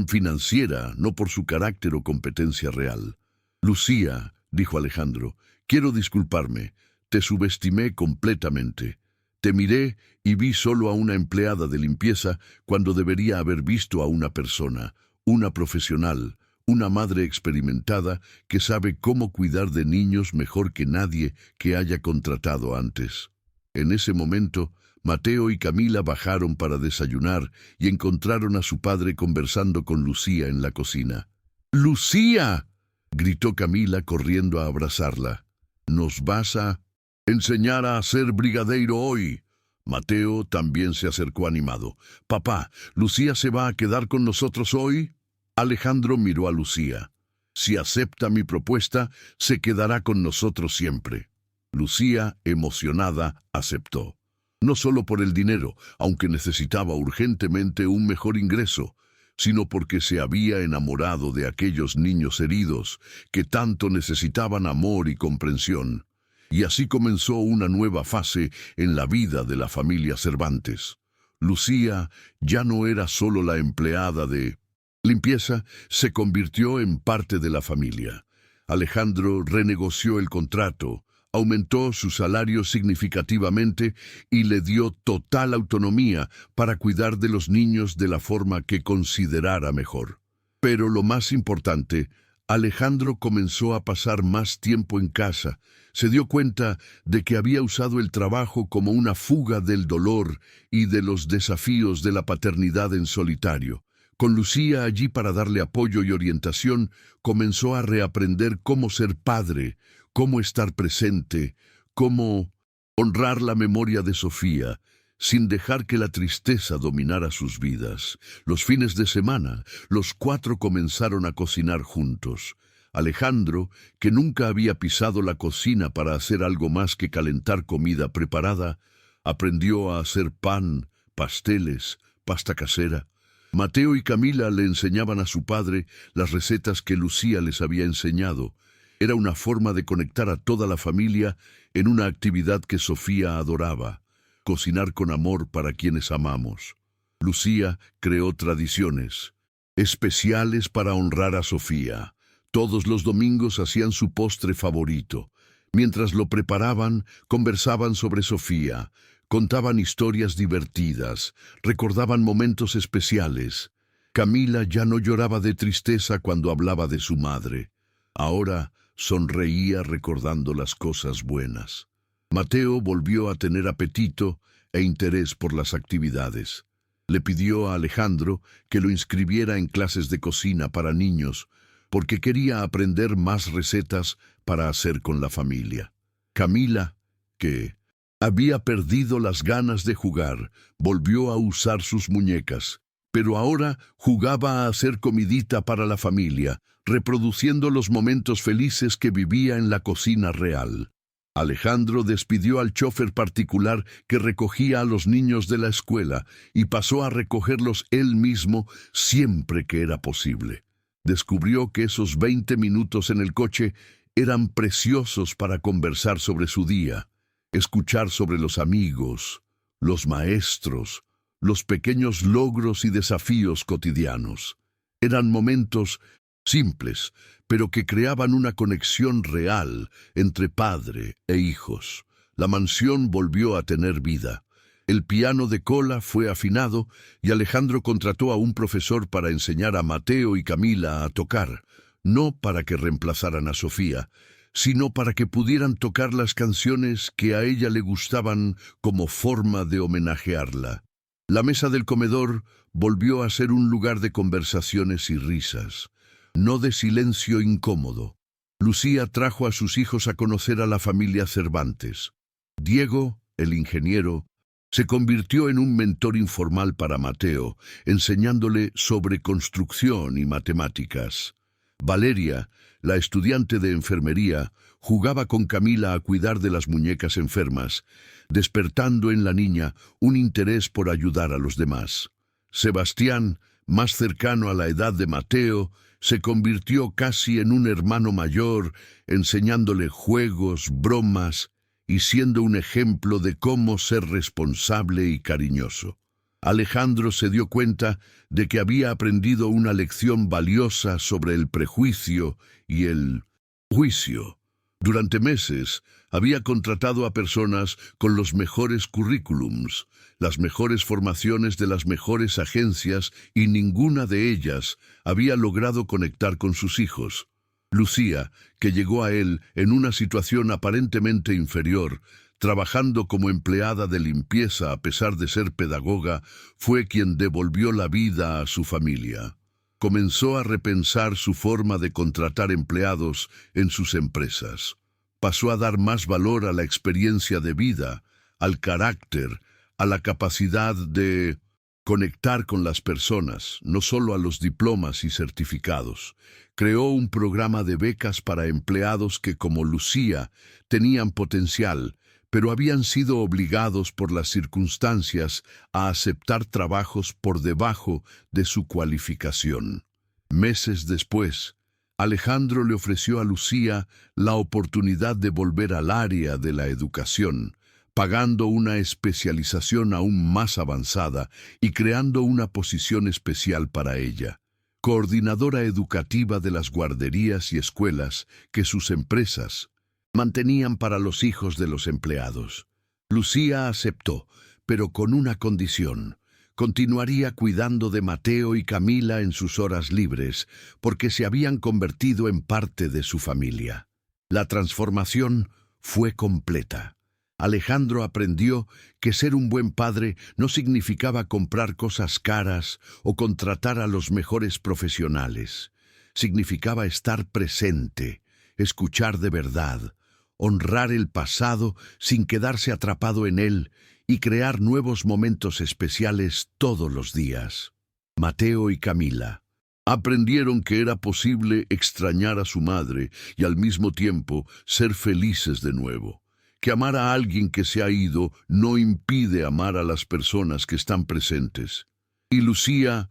financiera, no por su carácter o competencia real. Lucía, dijo Alejandro, quiero disculparme, te subestimé completamente. Te miré y vi solo a una empleada de limpieza cuando debería haber visto a una persona, una profesional, una madre experimentada que sabe cómo cuidar de niños mejor que nadie que haya contratado antes. En ese momento, Mateo y Camila bajaron para desayunar y encontraron a su padre conversando con Lucía en la cocina. ¡Lucía!, gritó Camila corriendo a abrazarla. «¿Nos vas a enseñar a ser brigadeiro hoy?» Mateo también se acercó animado. «Papá, ¿Lucía se va a quedar con nosotros hoy?» Alejandro miró a Lucía. «Si acepta mi propuesta, se quedará con nosotros siempre». Lucía, emocionada, aceptó. no solo por el dinero, aunque necesitaba urgentemente un mejor ingreso, sino porque se había enamorado de aquellos niños heridos que tanto necesitaban amor y comprensión. Y así comenzó una nueva fase en la vida de la familia Cervantes. Lucía ya no era solo la empleada de limpieza, se convirtió en parte de la familia. Alejandro renegoció el contrato, aumentó su salario significativamente y le dio total autonomía para cuidar de los niños de la forma que considerara mejor. Pero lo más importante, Alejandro comenzó a pasar más tiempo en casa. Se dio cuenta de que había usado el trabajo como una fuga del dolor y de los desafíos de la paternidad en solitario. Con Lucía allí para darle apoyo y orientación, comenzó a reaprender cómo ser padre, cómo estar presente, cómo honrar la memoria de Sofía, sin dejar que la tristeza dominara sus vidas. Los fines de semana, los cuatro comenzaron a cocinar juntos. Alejandro, que nunca había pisado la cocina para hacer algo más que calentar comida preparada, aprendió a hacer pan, pasteles, pasta casera. Mateo y Camila le enseñaban a su padre las recetas que Lucía les había enseñado. Era una forma de conectar a toda la familia en una actividad que Sofía adoraba: cocinar con amor para quienes amamos. Lucía creó tradiciones especiales para honrar a Sofía. Todos los domingos hacían su postre favorito. Mientras lo preparaban, conversaban sobre Sofía, contaban historias divertidas, recordaban momentos especiales. Camila ya no lloraba de tristeza cuando hablaba de su madre. Ahora sonreía recordando las cosas buenas. Mateo volvió a tener apetito e interés por las actividades. Le pidió a Alejandro que lo inscribiera en clases de cocina para niños, porque quería aprender más recetas para hacer con la familia. Camila, que había perdido las ganas de jugar, volvió a usar sus muñecas, pero ahora jugaba a hacer comidita para la familia, reproduciendo los momentos felices que vivía en la cocina real. Alejandro despidió al chofer particular que recogía a los niños de la escuela y pasó a recogerlos él mismo siempre que era posible. Descubrió que esos 20 minutos en el coche eran preciosos para conversar sobre su día, escuchar sobre los amigos, los maestros, los pequeños logros y desafíos cotidianos. Eran momentos simples, pero que creaban una conexión real entre padre e hijos. La mansión volvió a tener vida. El piano de cola fue afinado y Alejandro contrató a un profesor para enseñar a Mateo y Camila a tocar, no para que reemplazaran a Sofía, sino para que pudieran tocar las canciones que a ella le gustaban como forma de homenajearla. La mesa del comedor volvió a ser un lugar de conversaciones y risas, no de silencio incómodo. Lucía trajo a sus hijos a conocer a la familia Cervantes. Diego, el ingeniero, se convirtió en un mentor informal para Mateo, enseñándole sobre construcción y matemáticas. Valeria, la estudiante de enfermería, jugaba con Camila a cuidar de las muñecas enfermas, despertando en la niña un interés por ayudar a los demás. Sebastián, más cercano a la edad de Mateo, se convirtió casi en un hermano mayor, enseñándole juegos, bromas y siendo un ejemplo de cómo ser responsable y cariñoso. Alejandro se dio cuenta de que había aprendido una lección valiosa sobre el prejuicio y el juicio. Durante meses había contratado a personas con los mejores currículums, las mejores formaciones de las mejores agencias, y ninguna de ellas había logrado conectar con sus hijos. Lucía, que llegó a él en una situación aparentemente inferior, trabajando como empleada de limpieza a pesar de ser pedagoga, fue quien devolvió la vida a su familia. Comenzó a repensar su forma de contratar empleados en sus empresas. Pasó a dar más valor a la experiencia de vida, al carácter, a la capacidad de conectar con las personas, no solo a los diplomas y certificados. Creó un programa de becas para empleados que, como Lucía, tenían potencial, pero habían sido obligados por las circunstancias a aceptar trabajos por debajo de su cualificación. Meses después, Alejandro le ofreció a Lucía la oportunidad de volver al área de la educación, pagando una especialización aún más avanzada y creando una posición especial para ella, coordinadora educativa de las guarderías y escuelas que sus empresas mantenían para los hijos de los empleados. Lucía aceptó, pero con una condición: continuaría cuidando de Mateo y Camila en sus horas libres, porque se habían convertido en parte de su familia. La transformación fue completa. Alejandro aprendió que ser un buen padre no significaba comprar cosas caras o contratar a los mejores profesionales. Significaba estar presente, escuchar de verdad, honrar el pasado sin quedarse atrapado en él y crear nuevos momentos especiales todos los días. Mateo y Camila aprendieron que era posible extrañar a su madre y al mismo tiempo ser felices de nuevo. Que amar a alguien que se ha ido no impide amar a las personas que están presentes. Y Lucía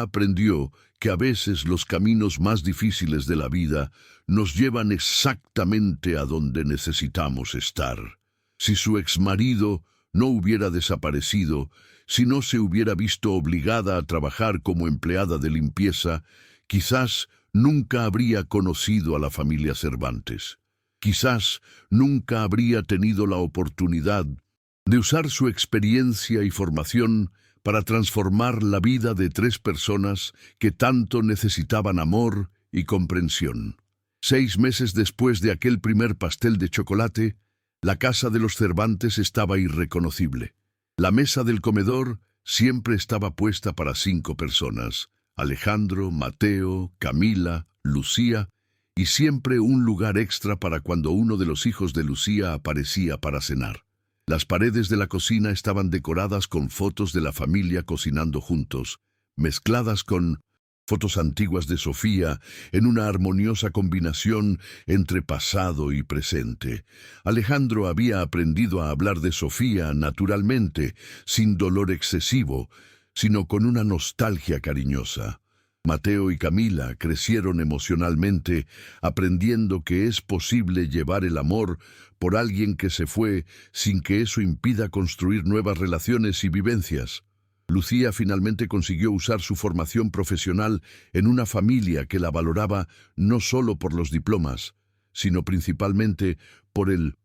aprendió que a veces los caminos más difíciles de la vida nos llevan exactamente a donde necesitamos estar. Si su exmarido no hubiera desaparecido, si no se hubiera visto obligada a trabajar como empleada de limpieza, quizás nunca habría conocido a la familia Cervantes. Quizás nunca habría tenido la oportunidad de usar su experiencia y formación para transformar la vida de 3 personas que tanto necesitaban amor y comprensión. 6 meses después de aquel primer pastel de chocolate, la casa de los Cervantes estaba irreconocible. La mesa del comedor siempre estaba puesta para 5 personas: Alejandro, Mateo, Camila, Lucía, y siempre un lugar extra para cuando uno de los hijos de Lucía aparecía para cenar. Las paredes de la cocina estaban decoradas con fotos de la familia cocinando juntos, mezcladas con fotos antiguas de Sofía en una armoniosa combinación entre pasado y presente. Alejandro había aprendido a hablar de Sofía naturalmente, sin dolor excesivo, sino con una nostalgia cariñosa. Mateo y Camila crecieron emocionalmente, aprendiendo que es posible llevar el amor por alguien que se fue sin que eso impida construir nuevas relaciones y vivencias. Lucía finalmente consiguió usar su formación profesional en una familia que la valoraba no solo por los diplomas, sino principalmente por el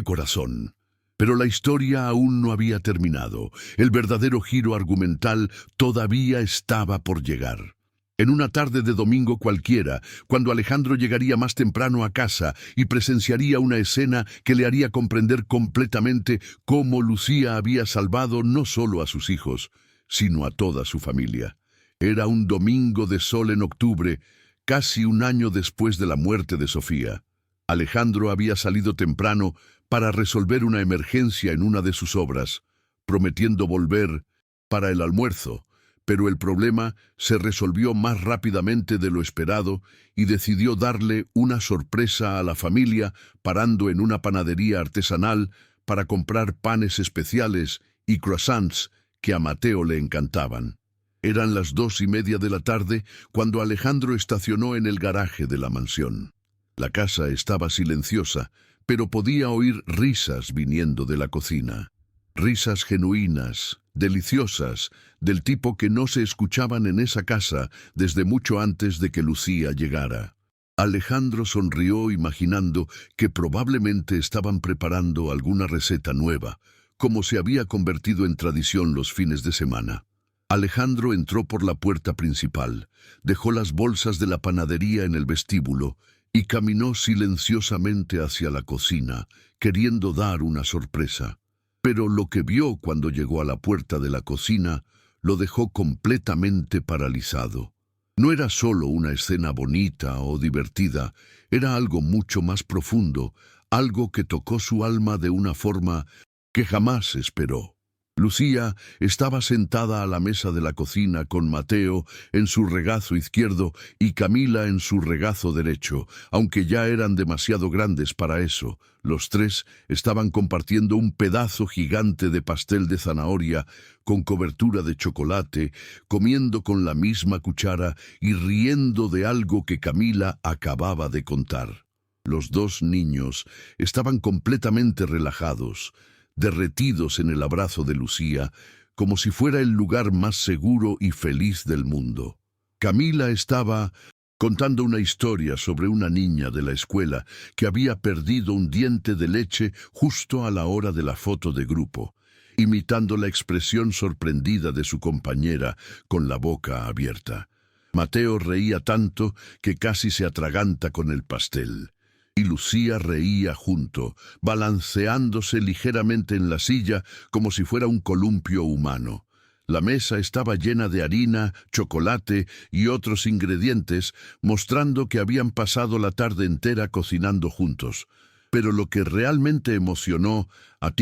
corazón. Pero la historia aún no había terminado. El verdadero giro argumental todavía estaba por llegar. En una tarde de domingo cualquiera, cuando Alejandro llegaría más temprano a casa y presenciaría una escena que le haría comprender completamente cómo Lucía había salvado no solo a sus hijos, sino a toda su familia. Era un domingo de sol en octubre, casi un año después de la muerte de Sofía. Alejandro había salido temprano para resolver una emergencia en una de sus obras, prometiendo volver para el almuerzo, pero el problema se resolvió más rápidamente de lo esperado y decidió darle una sorpresa a la familia parando en una panadería artesanal para comprar panes especiales y croissants que a Mateo le encantaban. Eran las 2:30 de la tarde cuando Alejandro estacionó en el garaje de la mansión. La casa estaba silenciosa, pero podía oír risas viniendo de la cocina. Risas genuinas, deliciosas, del tipo que no se escuchaban en esa casa desde mucho antes de que Lucía llegara. Alejandro sonrió imaginando que probablemente estaban preparando alguna receta nueva, como se había convertido en tradición los fines de semana. Alejandro entró por la puerta principal, dejó las bolsas de la panadería en el vestíbulo y caminó silenciosamente hacia la cocina, queriendo dar una sorpresa. Pero lo que vio cuando llegó a la puerta de la cocina lo dejó completamente paralizado. No era solo una escena bonita o divertida, era algo mucho más profundo, algo que tocó su alma de una forma que jamás esperó. Lucía estaba sentada a la mesa de la cocina con Mateo en su regazo izquierdo y Camila en su regazo derecho, aunque ya eran demasiado grandes para eso. Los tres estaban compartiendo un pedazo gigante de pastel de zanahoria con cobertura de chocolate, comiendo con la misma cuchara y riendo de algo que Camila acababa de contar. Los dos niños estaban completamente relajados, derretidos en el abrazo de Lucía, como si fuera el lugar más seguro y feliz del mundo. Camila estaba contando una historia sobre una niña de la escuela que había perdido un diente de leche justo a la hora de la foto de grupo, imitando la expresión sorprendida de su compañera con la boca abierta. Mateo reía tanto que casi se atraganta con el pastel. Y Lucía reía junto, balanceándose ligeramente en la silla como si fuera un columpio humano. La mesa estaba llena de harina, chocolate y otros ingredientes, mostrando que habían pasado la tarde entera cocinando juntos. Pero lo que realmente emocionó a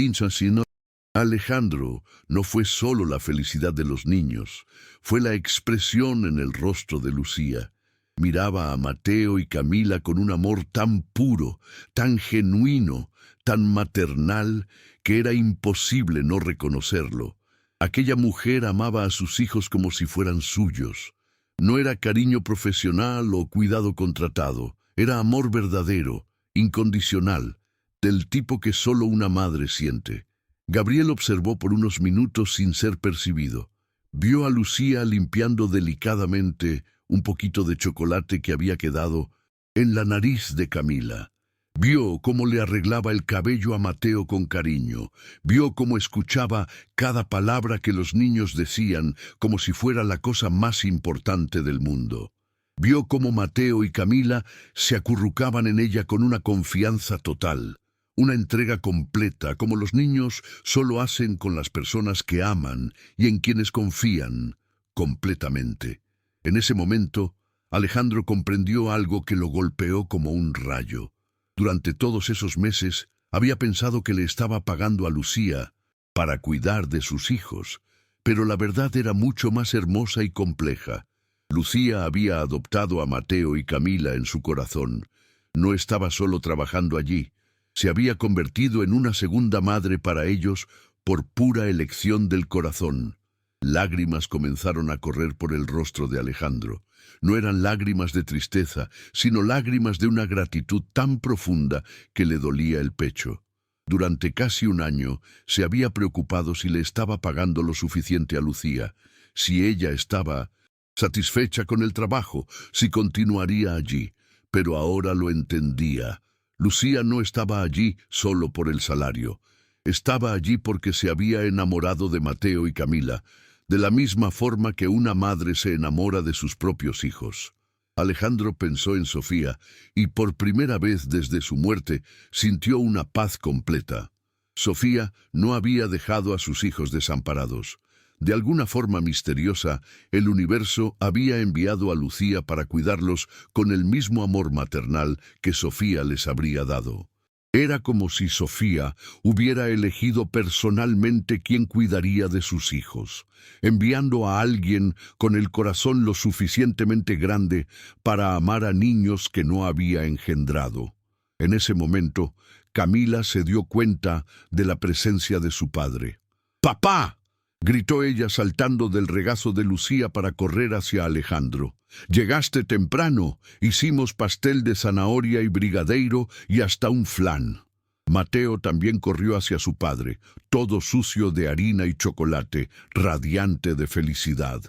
Alejandro no fue solo la felicidad de los niños, fue la expresión en el rostro de Lucía. Miraba a Mateo y Camila con un amor tan puro, tan genuino, tan maternal, que era imposible no reconocerlo. Aquella mujer amaba a sus hijos como si fueran suyos. No era cariño profesional o cuidado contratado, era amor verdadero, incondicional, del tipo que solo una madre siente. Gabriel observó por unos minutos sin ser percibido. Vio a Lucía limpiando delicadamente un poquito de chocolate que había quedado en la nariz de Camila. Vio cómo le arreglaba el cabello a Mateo con cariño. Vio cómo escuchaba cada palabra que los niños decían como si fuera la cosa más importante del mundo. Vio cómo Mateo y Camila se acurrucaban en ella con una confianza total, una entrega completa, como los niños solo hacen con las personas que aman y en quienes confían completamente. En ese momento, Alejandro comprendió algo que lo golpeó como un rayo. Durante todos esos meses, había pensado que le estaba pagando a Lucía para cuidar de sus hijos, pero la verdad era mucho más hermosa y compleja. Lucía había adoptado a Mateo y Camila en su corazón. No estaba solo trabajando allí, se había convertido en una segunda madre para ellos por pura elección del corazón. Lágrimas comenzaron a correr por el rostro de Alejandro. No eran lágrimas de tristeza, sino lágrimas de una gratitud tan profunda que le dolía el pecho. Durante casi un año se había preocupado si le estaba pagando lo suficiente a Lucía, si ella estaba satisfecha con el trabajo, si continuaría allí. Pero ahora lo entendía. Lucía no estaba allí solo por el salario. Estaba allí porque se había enamorado de Mateo y Camila, de la misma forma que una madre se enamora de sus propios hijos. Alejandro pensó en Sofía y por primera vez desde su muerte sintió una paz completa. Sofía no había dejado a sus hijos desamparados. De alguna forma misteriosa, el universo había enviado a Lucía para cuidarlos con el mismo amor maternal que Sofía les habría dado. Era como si Sofía hubiera elegido personalmente quién cuidaría de sus hijos, enviando a alguien con el corazón lo suficientemente grande para amar a niños que no había engendrado. En ese momento, Camila se dio cuenta de la presencia de su padre. ¡Papá!, gritó ella saltando del regazo de Lucía para correr hacia Alejandro. «Llegaste temprano, hicimos pastel de zanahoria y brigadeiro y hasta un flan». Mateo también corrió hacia su padre, todo sucio de harina y chocolate, radiante de felicidad.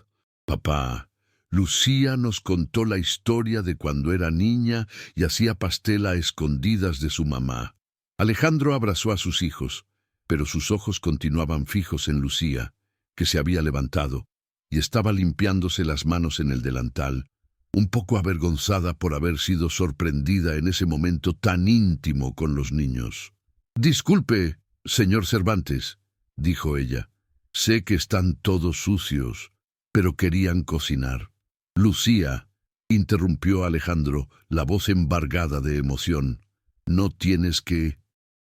«Papá, Lucía nos contó la historia de cuando era niña y hacía pastel a escondidas de su mamá». Alejandro abrazó a sus hijos, pero sus ojos continuaban fijos en Lucía, que se había levantado y estaba limpiándose las manos en el delantal, un poco avergonzada por haber sido sorprendida en ese momento tan íntimo con los niños. «Disculpe, señor Cervantes», dijo ella. «Sé que están todos sucios, pero querían cocinar». «Lucía», interrumpió Alejandro, la voz embargada de emoción, «no tienes que...»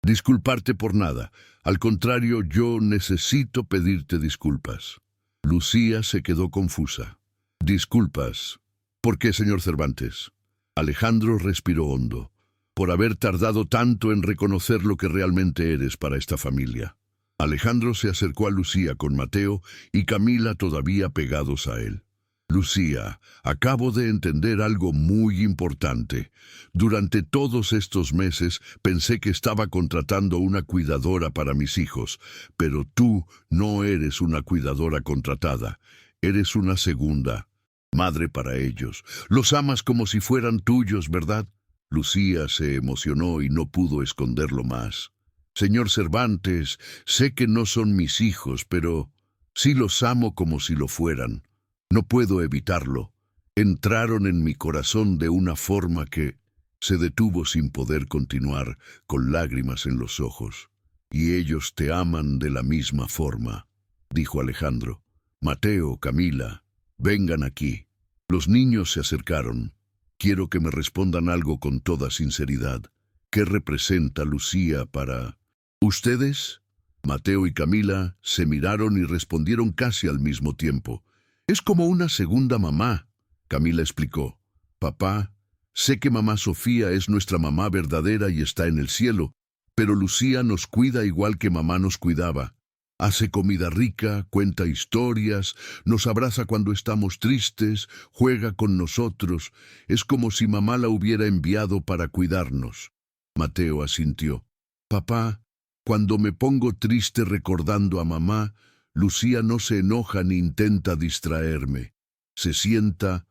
Disculparte por nada. Al contrario, yo necesito pedirte disculpas. Lucía se quedó confusa. Disculpas. ¿Por qué, señor Cervantes? Alejandro respiró hondo. Por haber tardado tanto en reconocer lo que realmente eres para esta familia. Alejandro se acercó a Lucía con Mateo y Camila todavía pegados a él. Lucía, acabo de entender algo muy importante. Durante todos estos meses pensé que estaba contratando una cuidadora para mis hijos, pero tú no eres una cuidadora contratada, eres una segunda madre para ellos. Los amas como si fueran tuyos, ¿verdad? Lucía se emocionó y no pudo esconderlo más. Señor Cervantes, sé que no son mis hijos, pero sí los amo como si lo fueran. No puedo evitarlo. Entraron en mi corazón de una forma que se detuvo sin poder continuar, con lágrimas en los ojos. Y ellos te aman de la misma forma, dijo Alejandro. Mateo, Camila, vengan aquí. Los niños se acercaron. Quiero que me respondan algo con toda sinceridad. ¿Qué representa Lucía para ustedes? Mateo y Camila se miraron y respondieron casi al mismo tiempo. Es como una segunda mamá, Camila explicó. Papá, sé que mamá Sofía es nuestra mamá verdadera y está en el cielo, pero Lucía nos cuida igual que mamá nos cuidaba. Hace comida rica, cuenta historias, nos abraza cuando estamos tristes, juega con nosotros. Es como si mamá la hubiera enviado para cuidarnos. Mateo asintió. Papá, cuando me pongo triste recordando a mamá, Lucía no se enoja ni intenta distraerme. Se sienta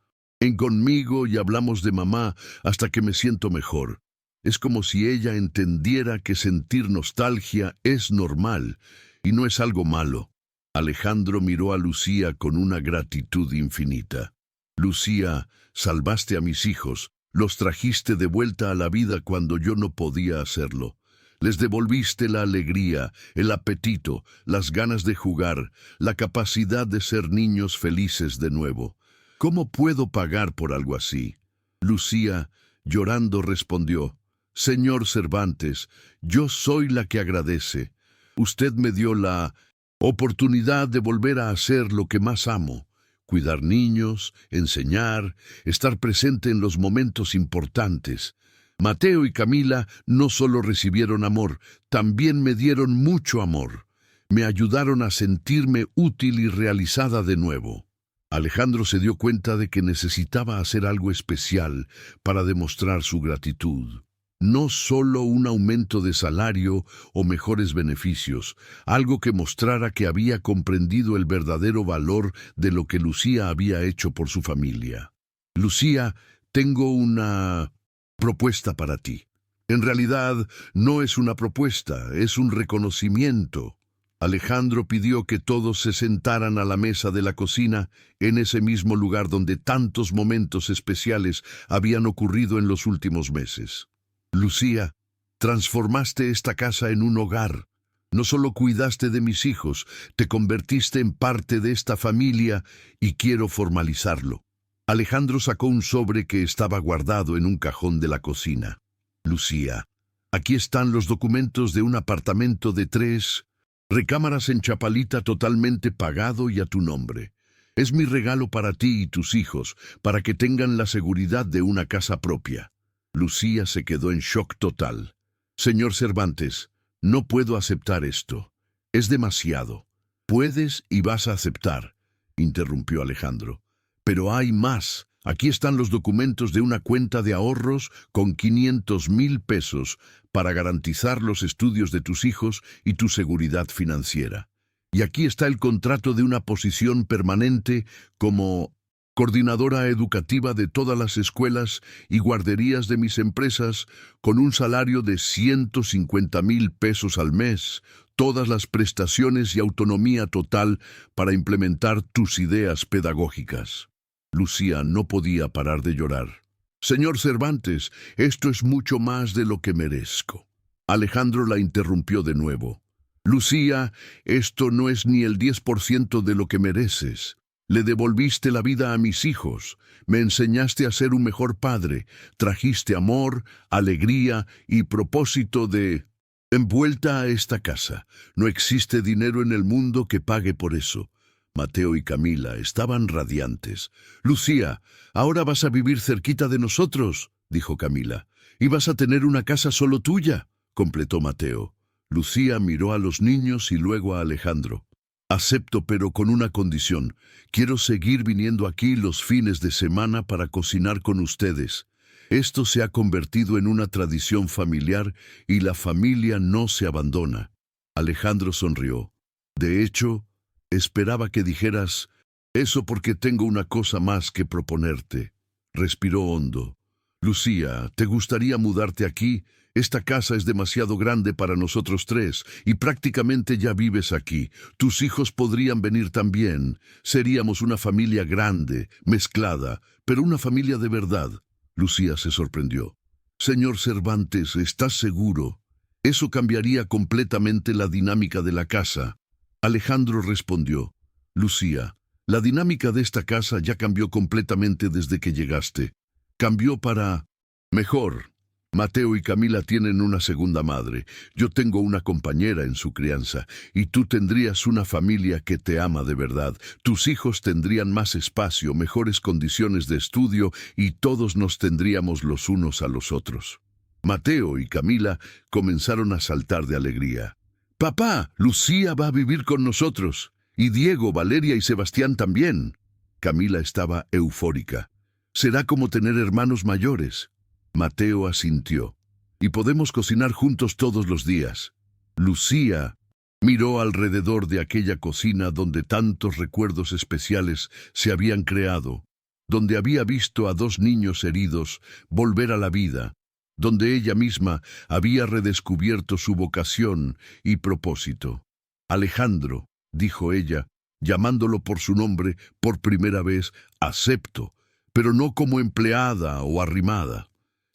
conmigo y hablamos de mamá hasta que me siento mejor. Es como si ella entendiera que sentir nostalgia es normal y no es algo malo. Alejandro miró a Lucía con una gratitud infinita. Lucía, salvaste a mis hijos, los trajiste de vuelta a la vida cuando yo no podía hacerlo. Les devolviste la alegría, el apetito, las ganas de jugar, la capacidad de ser niños felices de nuevo. ¿Cómo puedo pagar por algo así? Lucía, llorando, respondió, Señor Cervantes, yo soy la que agradece. Usted me dio la oportunidad de volver a hacer lo que más amo. Cuidar niños, enseñar, estar presente en los momentos importantes. Mateo y Camila no solo recibieron amor, también me dieron mucho amor. Me ayudaron a sentirme útil y realizada de nuevo. Alejandro se dio cuenta de que necesitaba hacer algo especial para demostrar su gratitud. No solo un aumento de salario o mejores beneficios, algo que mostrara que había comprendido el verdadero valor de lo que Lucía había hecho por su familia. Lucía, tengo una propuesta para ti. En realidad, no es una propuesta, es un reconocimiento. Alejandro pidió que todos se sentaran a la mesa de la cocina en ese mismo lugar donde tantos momentos especiales habían ocurrido en los últimos meses. Lucía, transformaste esta casa en un hogar. No solo cuidaste de mis hijos, te convertiste en parte de esta familia y quiero formalizarlo. Alejandro sacó un sobre que estaba guardado en un cajón de la cocina. Lucía, aquí están los documentos de un apartamento de 3 recámaras en Chapalita totalmente pagado y a tu nombre. Es mi regalo para ti y tus hijos, para que tengan la seguridad de una casa propia. Lucía se quedó en shock total. Señor Cervantes, no puedo aceptar esto. Es demasiado. Puedes y vas a aceptar, interrumpió Alejandro. Pero hay más. Aquí están los documentos de una cuenta de ahorros con 500,000 pesos para garantizar los estudios de tus hijos y tu seguridad financiera. Y aquí está el contrato de una posición permanente como coordinadora educativa de todas las escuelas y guarderías de mis empresas con un salario de 150,000 pesos al mes, todas las prestaciones y autonomía total para implementar tus ideas pedagógicas. Lucía no podía parar de llorar. Señor Cervantes, esto es mucho más de lo que merezco. Alejandro la interrumpió de nuevo. Lucía, esto no es ni el 10% de lo que mereces. Le devolviste la vida a mis hijos, me enseñaste a ser un mejor padre, trajiste amor, alegría y propósito de Envuelta a esta casa. No existe dinero en el mundo que pague por eso. Mateo y Camila estaban radiantes. Lucía, ahora vas a vivir cerquita de nosotros, dijo Camila. Y vas a tener una casa solo tuya, completó Mateo. Lucía miró a los niños y luego a Alejandro. Acepto, pero con una condición. Quiero seguir viniendo aquí los fines de semana para cocinar con ustedes. Esto se ha convertido en una tradición familiar y la familia no se abandona. Alejandro sonrió. De hecho, esperaba que dijeras, eso porque tengo una cosa más que proponerte. Respiró hondo. Lucía, ¿te gustaría mudarte aquí? Esta casa es demasiado grande para nosotros tres y prácticamente ya vives aquí. Tus hijos podrían venir también. Seríamos una familia grande, mezclada, pero una familia de verdad. Lucía se sorprendió. Señor Cervantes, ¿estás seguro? Eso cambiaría completamente la dinámica de la casa. Alejandro respondió. Lucía, la dinámica de esta casa ya cambió completamente desde que llegaste. Cambió para mejor. Mateo y Camila tienen una segunda madre. Yo tengo una compañera en su crianza. Y tú tendrías una familia que te ama de verdad. Tus hijos tendrían más espacio, mejores condiciones de estudio y todos nos tendríamos los unos a los otros. Mateo y Camila comenzaron a saltar de alegría. Papá, Lucía va a vivir con nosotros. Y Diego, Valeria y Sebastián también. Camila estaba eufórica. Será como tener hermanos mayores. Mateo asintió. Y podemos cocinar juntos todos los días. Lucía miró alrededor de aquella cocina donde tantos recuerdos especiales se habían creado, donde había visto a dos niños heridos volver a la vida, donde ella misma había redescubierto su vocación y propósito. Alejandro, dijo ella, llamándolo por su nombre por primera vez, acepto, pero no como empleada o arrimada.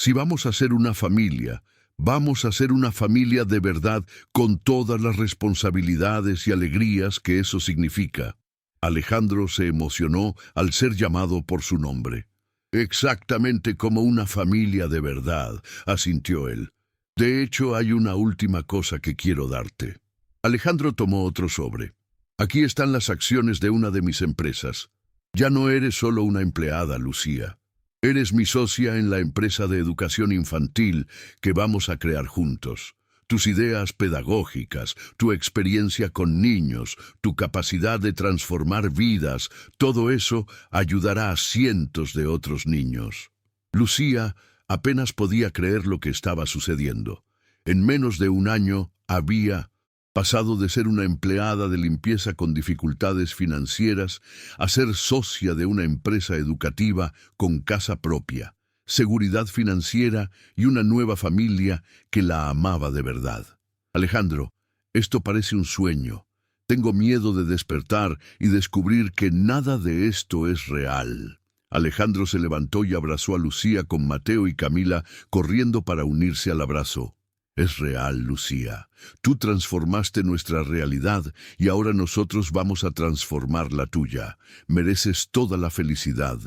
Si vamos a ser una familia, vamos a ser una familia de verdad con todas las responsabilidades y alegrías que eso significa. Alejandro se emocionó al ser llamado por su nombre. Exactamente como una familia de verdad, asintió él. De hecho, hay una última cosa que quiero darte. Alejandro tomó otro sobre. Aquí están las acciones de una de mis empresas. Ya no eres solo una empleada, Lucía. Eres mi socia en la empresa de educación infantil que vamos a crear juntos. Tus ideas pedagógicas, tu experiencia con niños, tu capacidad de transformar vidas, todo eso ayudará a cientos de otros niños. Lucía apenas podía creer lo que estaba sucediendo. En menos de un año había pasado de ser una empleada de limpieza con dificultades financieras a ser socia de una empresa educativa con casa propia, seguridad financiera y una nueva familia que la amaba de verdad. Alejandro, esto parece un sueño. Tengo miedo de despertar y descubrir que nada de esto es real. Alejandro se levantó y abrazó a Lucía con Mateo y Camila corriendo para unirse al abrazo. Es real, Lucía. Tú transformaste nuestra realidad y ahora nosotros vamos a transformar la tuya. Mereces toda la felicidad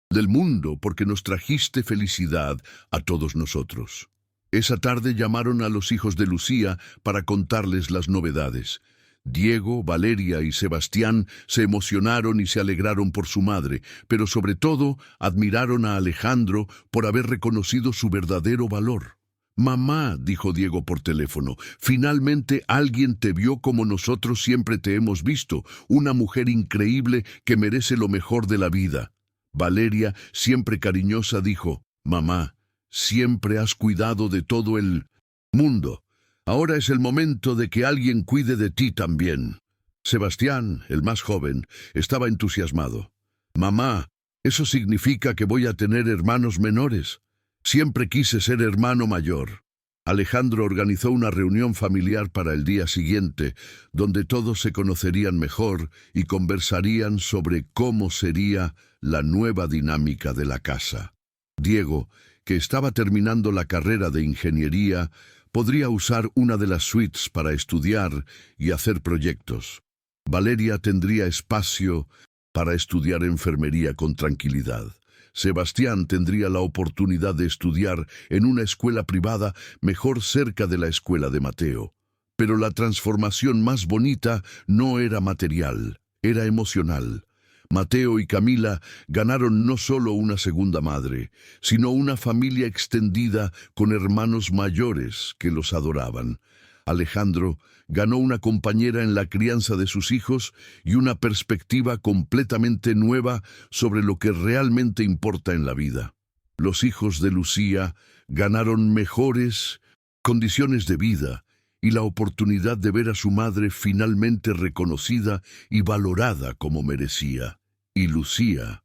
del mundo porque nos trajiste felicidad a todos nosotros. Esa tarde llamaron a los hijos de Lucía para contarles las novedades. Diego, Valeria y Sebastián se emocionaron y se alegraron por su madre, pero sobre todo admiraron a Alejandro por haber reconocido su verdadero valor. Mamá, dijo Diego por teléfono, finalmente alguien te vio como nosotros siempre te hemos visto, una mujer increíble que merece lo mejor de la vida. Valeria, siempre cariñosa, dijo, mamá, siempre has cuidado de todo el mundo. Ahora es el momento de que alguien cuide de ti también. Sebastián, el más joven, estaba entusiasmado. Mamá, eso significa que voy a tener hermanos menores. Siempre quise ser hermano mayor. Alejandro organizó una reunión familiar para el día siguiente, donde todos se conocerían mejor y conversarían sobre cómo sería la nueva dinámica de la casa. Diego, que estaba terminando la carrera de ingeniería, podría usar una de las suites para estudiar y hacer proyectos. Valeria tendría espacio para estudiar enfermería con tranquilidad. Sebastián tendría la oportunidad de estudiar en una escuela privada mejor cerca de la escuela de Mateo. Pero la transformación más bonita no era material, era emocional. Mateo y Camila ganaron no solo una segunda madre, sino una familia extendida con hermanos mayores que los adoraban. Alejandro ganó una compañera en la crianza de sus hijos y una perspectiva completamente nueva sobre lo que realmente importa en la vida. Los hijos de Lucía ganaron mejores condiciones de vida y la oportunidad de ver a su madre finalmente reconocida y valorada como merecía. Y Lucía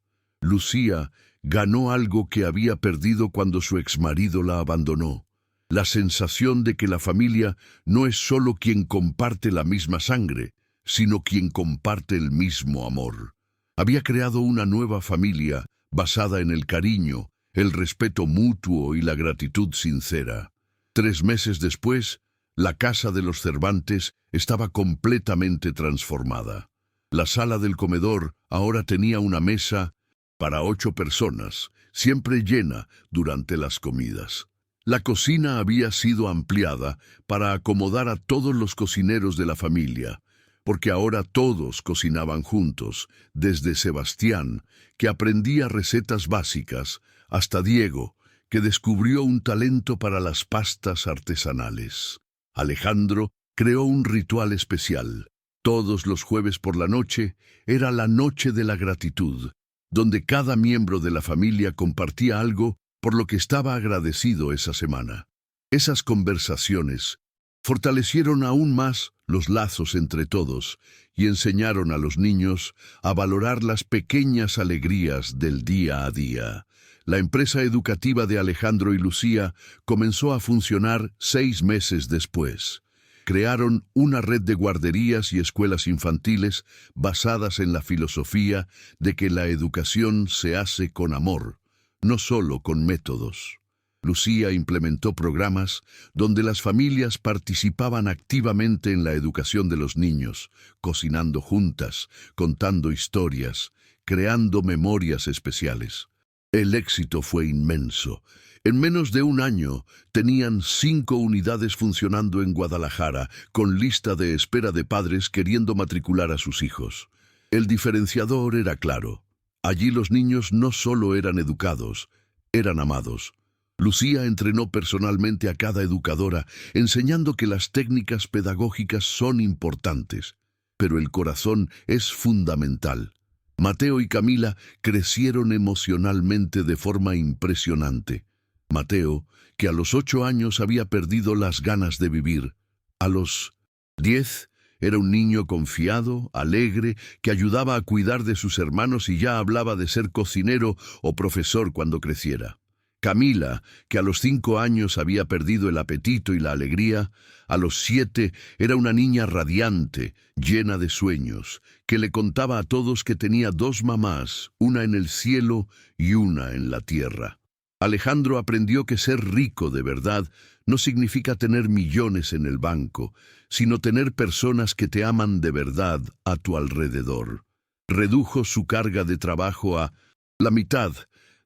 ganó algo que había perdido cuando su exmarido la abandonó. La sensación de que la familia no es solo quien comparte la misma sangre, sino quien comparte el mismo amor. Había creado una nueva familia basada en el cariño, el respeto mutuo y la gratitud sincera. 3 meses después, la casa de los Cervantes estaba completamente transformada. La sala del comedor ahora tenía una mesa para 8 personas, siempre llena durante las comidas. La cocina había sido ampliada para acomodar a todos los cocineros de la familia, porque ahora todos cocinaban juntos, desde Sebastián, que aprendía recetas básicas, hasta Diego, que descubrió un talento para las pastas artesanales. Alejandro creó un ritual especial. Todos los jueves por la noche era la noche de la gratitud, donde cada miembro de la familia compartía algo por lo que estaba agradecido esa semana. Esas conversaciones fortalecieron aún más los lazos entre todos y enseñaron a los niños a valorar las pequeñas alegrías del día a día. La empresa educativa de Alejandro y Lucía comenzó a funcionar 6 meses después. Crearon una red de guarderías y escuelas infantiles basadas en la filosofía de que la educación se hace con amor, no solo con métodos. Lucía implementó programas donde las familias participaban activamente en la educación de los niños, cocinando juntas, contando historias, creando memorias especiales. El éxito fue inmenso. En menos de un año tenían 5 unidades funcionando en Guadalajara, con lista de espera de padres queriendo matricular a sus hijos. El diferenciador era claro. Allí los niños no solo eran educados, eran amados. Lucía entrenó personalmente a cada educadora, enseñando que las técnicas pedagógicas son importantes, pero el corazón es fundamental. Mateo y Camila crecieron emocionalmente de forma impresionante. Mateo, que a los 8 años había perdido las ganas de vivir. A los 10, era un niño confiado, alegre, que ayudaba a cuidar de sus hermanos y ya hablaba de ser cocinero o profesor cuando creciera. Camila, que a los 5 años había perdido el apetito y la alegría, a los 7 era una niña radiante, llena de sueños, que le contaba a todos que tenía 2 mamás, una en el cielo y una en la tierra. Alejandro aprendió que ser rico de verdad no significa tener millones en el banco, sino tener personas que te aman de verdad a tu alrededor. Redujo su carga de trabajo a la mitad,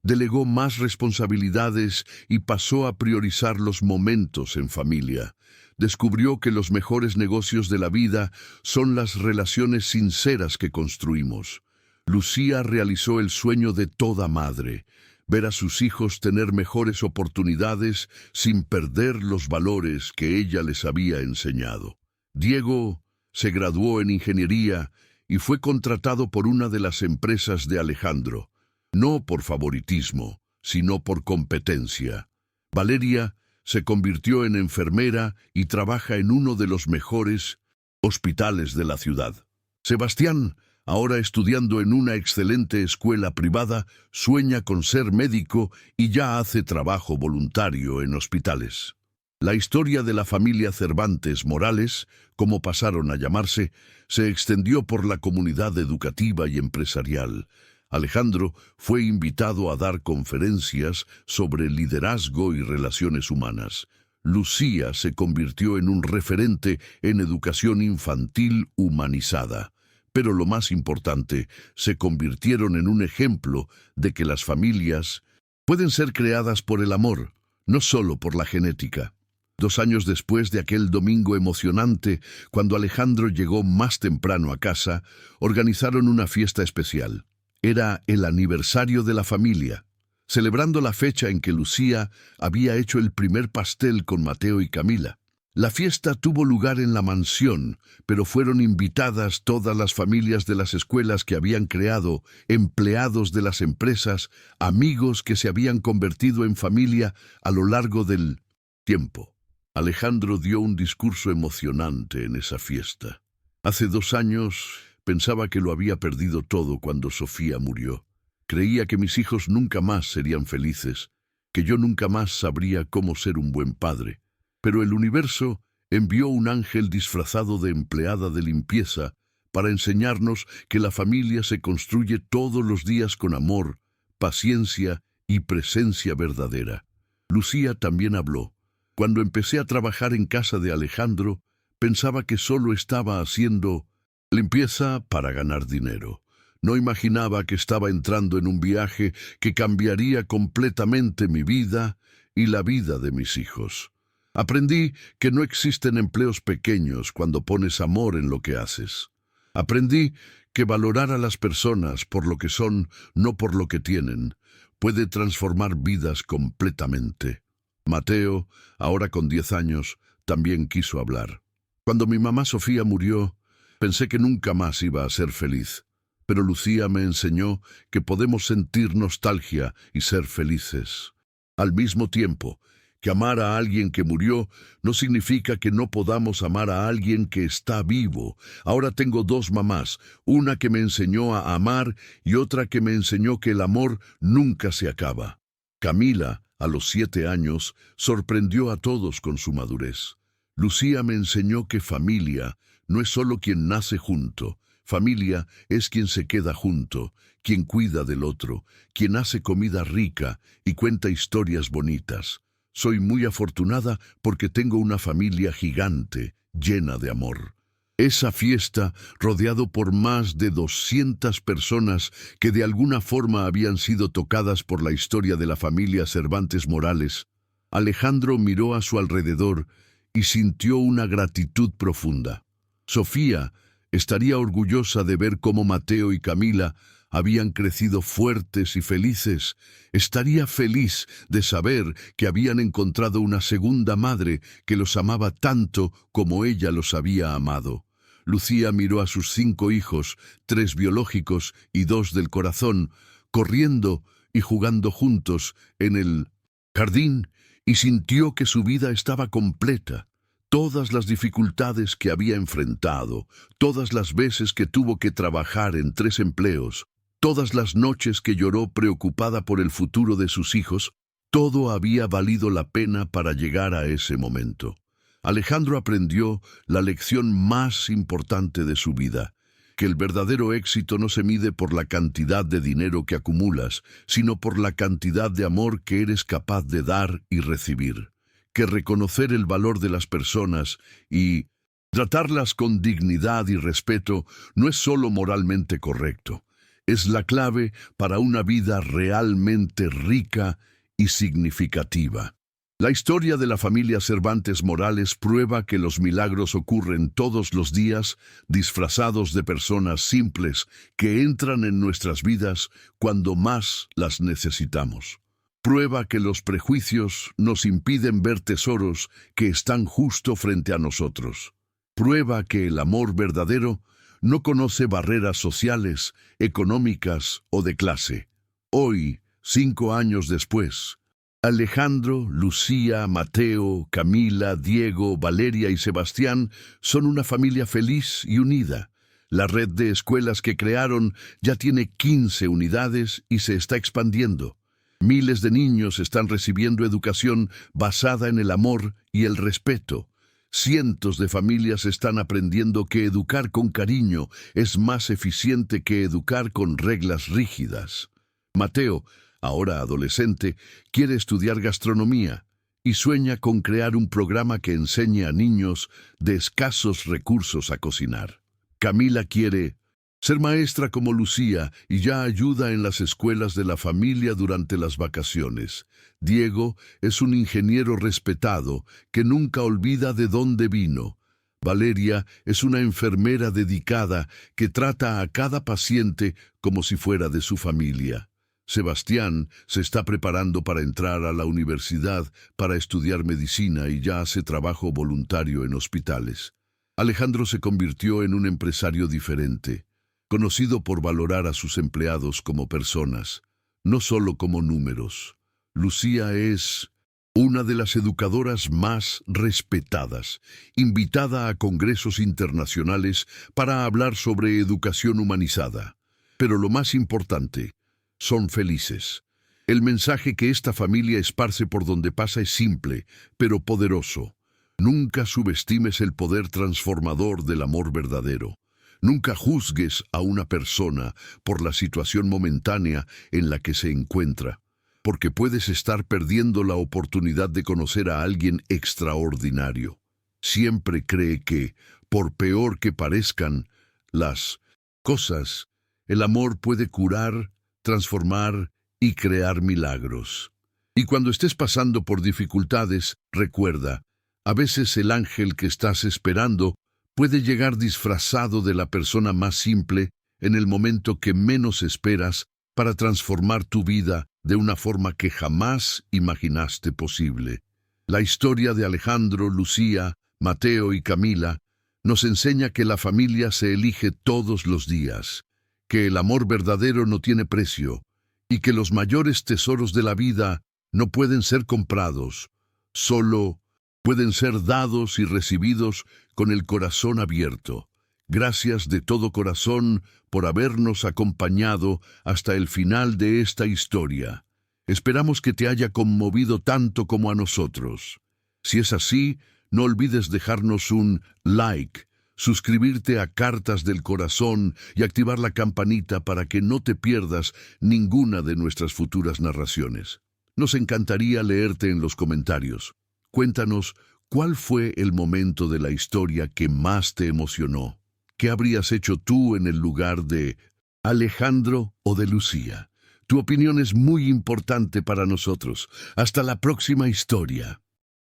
delegó más responsabilidades y pasó a priorizar los momentos en familia. Descubrió que los mejores negocios de la vida son las relaciones sinceras que construimos. Lucía realizó el sueño de toda madre: ver a sus hijos tener mejores oportunidades sin perder los valores que ella les había enseñado. Diego se graduó en ingeniería y fue contratado por una de las empresas de Alejandro, no por favoritismo, sino por competencia. Valeria se convirtió en enfermera y trabaja en uno de los mejores hospitales de la ciudad. Sebastián, ahora estudiando en una excelente escuela privada, sueña con ser médico y ya hace trabajo voluntario en hospitales. La historia de la familia Cervantes Morales, como pasaron a llamarse, se extendió por la comunidad educativa y empresarial. Alejandro fue invitado a dar conferencias sobre liderazgo y relaciones humanas. Lucía se convirtió en un referente en educación infantil humanizada. Pero lo más importante, se convirtieron en un ejemplo de que las familias pueden ser creadas por el amor, no solo por la genética. 2 años después de aquel domingo emocionante, cuando Alejandro llegó más temprano a casa, organizaron una fiesta especial. Era el aniversario de la familia, celebrando la fecha en que Lucía había hecho el primer pastel con Mateo y Camila. La fiesta tuvo lugar en la mansión, pero fueron invitadas todas las familias de las escuelas que habían creado, empleados de las empresas, amigos que se habían convertido en familia a lo largo del tiempo. Alejandro dio un discurso emocionante en esa fiesta. Hace 2 años pensaba que lo había perdido todo cuando Sofía murió. Creía que mis hijos nunca más serían felices, que yo nunca más sabría cómo ser un buen padre. Pero el universo envió un ángel disfrazado de empleada de limpieza para enseñarnos que la familia se construye todos los días con amor, paciencia y presencia verdadera. Lucía también habló. Cuando empecé a trabajar en casa de Alejandro, pensaba que solo estaba haciendo limpieza para ganar dinero. No imaginaba que estaba entrando en un viaje que cambiaría completamente mi vida y la vida de mis hijos. Aprendí que no existen empleos pequeños cuando pones amor en lo que haces. Aprendí que valorar a las personas por lo que son, no por lo que tienen, puede transformar vidas completamente. Mateo, ahora con 10 años, también quiso hablar. Cuando mi mamá Sofía murió, pensé que nunca más iba a ser feliz. Pero Lucía me enseñó que podemos sentir nostalgia y ser felices. Al mismo tiempo, que amar a alguien que murió no significa que no podamos amar a alguien que está vivo. Ahora tengo 2 mamás, una que me enseñó a amar y otra que me enseñó que el amor nunca se acaba. Camila, a los 7 años, sorprendió a todos con su madurez. Lucía me enseñó que familia no es solo quien nace junto. Familia es quien se queda junto, quien cuida del otro, quien hace comida rica y cuenta historias bonitas. Soy muy afortunada porque tengo una familia gigante, llena de amor. Esa fiesta, rodeado por más de 200 personas que de alguna forma habían sido tocadas por la historia de la familia Cervantes Morales, Alejandro miró a su alrededor y sintió una gratitud profunda. Sofía estaría orgullosa de ver cómo Mateo y Camila habían crecido fuertes y felices. Estaría feliz de saber que habían encontrado una segunda madre que los amaba tanto como ella los había amado. Lucía miró a sus 5 hijos, 3 biológicos y 2 del corazón, corriendo y jugando juntos en el jardín, y sintió que su vida estaba completa. Todas las dificultades que había enfrentado, todas las veces que tuvo que trabajar en 3 empleos, todas las noches que lloró preocupada por el futuro de sus hijos, todo había valido la pena para llegar a ese momento. Alejandro aprendió la lección más importante de su vida, que el verdadero éxito no se mide por la cantidad de dinero que acumulas, sino por la cantidad de amor que eres capaz de dar y recibir. Que reconocer el valor de las personas y tratarlas con dignidad y respeto no es solo moralmente correcto, es la clave para una vida realmente rica y significativa. La historia de la familia Cervantes Morales prueba que los milagros ocurren todos los días, disfrazados de personas simples que entran en nuestras vidas cuando más las necesitamos. Prueba que los prejuicios nos impiden ver tesoros que están justo frente a nosotros. Prueba que el amor verdadero no conoce barreras sociales, económicas o de clase. Hoy, 5 años después, Alejandro, Lucía, Mateo, Camila, Diego, Valeria y Sebastián son una familia feliz y unida. La red de escuelas que crearon ya tiene 15 unidades y se está expandiendo. Miles de niños están recibiendo educación basada en el amor y el respeto. Cientos de familias están aprendiendo que educar con cariño es más eficiente que educar con reglas rígidas. Mateo, ahora adolescente, quiere estudiar gastronomía y sueña con crear un programa que enseñe a niños de escasos recursos a cocinar. Camila quiere Ser maestra como Lucía y ya ayuda en las escuelas de la familia durante las vacaciones. Diego es un ingeniero respetado que nunca olvida de dónde vino. Valeria es una enfermera dedicada que trata a cada paciente como si fuera de su familia. Sebastián se está preparando para entrar a la universidad para estudiar medicina y ya hace trabajo voluntario en hospitales. Alejandro se convirtió en un empresario diferente, conocido por valorar a sus empleados como personas, no solo como números. Lucía es una de las educadoras más respetadas, invitada a congresos internacionales para hablar sobre educación humanizada. Pero lo más importante, son felices. El mensaje que esta familia esparce por donde pasa es simple, pero poderoso. Nunca subestimes el poder transformador del amor verdadero. Nunca juzgues a una persona por la situación momentánea en la que se encuentra, porque puedes estar perdiendo la oportunidad de conocer a alguien extraordinario. Siempre cree que, por peor que parezcan las cosas, el amor puede curar, transformar y crear milagros. Y cuando estés pasando por dificultades, recuerda, a veces el ángel que estás esperando puede llegar disfrazado de la persona más simple en el momento que menos esperas para transformar tu vida de una forma que jamás imaginaste posible. La historia de Alejandro, Lucía, Mateo y Camila nos enseña que la familia se elige todos los días, que el amor verdadero no tiene precio y que los mayores tesoros de la vida no pueden ser comprados, solo pueden ser dados y recibidos con el corazón abierto. Gracias de todo corazón por habernos acompañado hasta el final de esta historia. Esperamos que te haya conmovido tanto como a nosotros. Si es así, no olvides dejarnos un like, suscribirte a Cartas del Corazón y activar la campanita para que no te pierdas ninguna de nuestras futuras narraciones. Nos encantaría leerte en los comentarios. Cuéntanos, ¿cuál fue el momento de la historia que más te emocionó? ¿Qué habrías hecho tú en el lugar de Alejandro o de Lucía? Tu opinión es muy importante para nosotros. Hasta la próxima historia.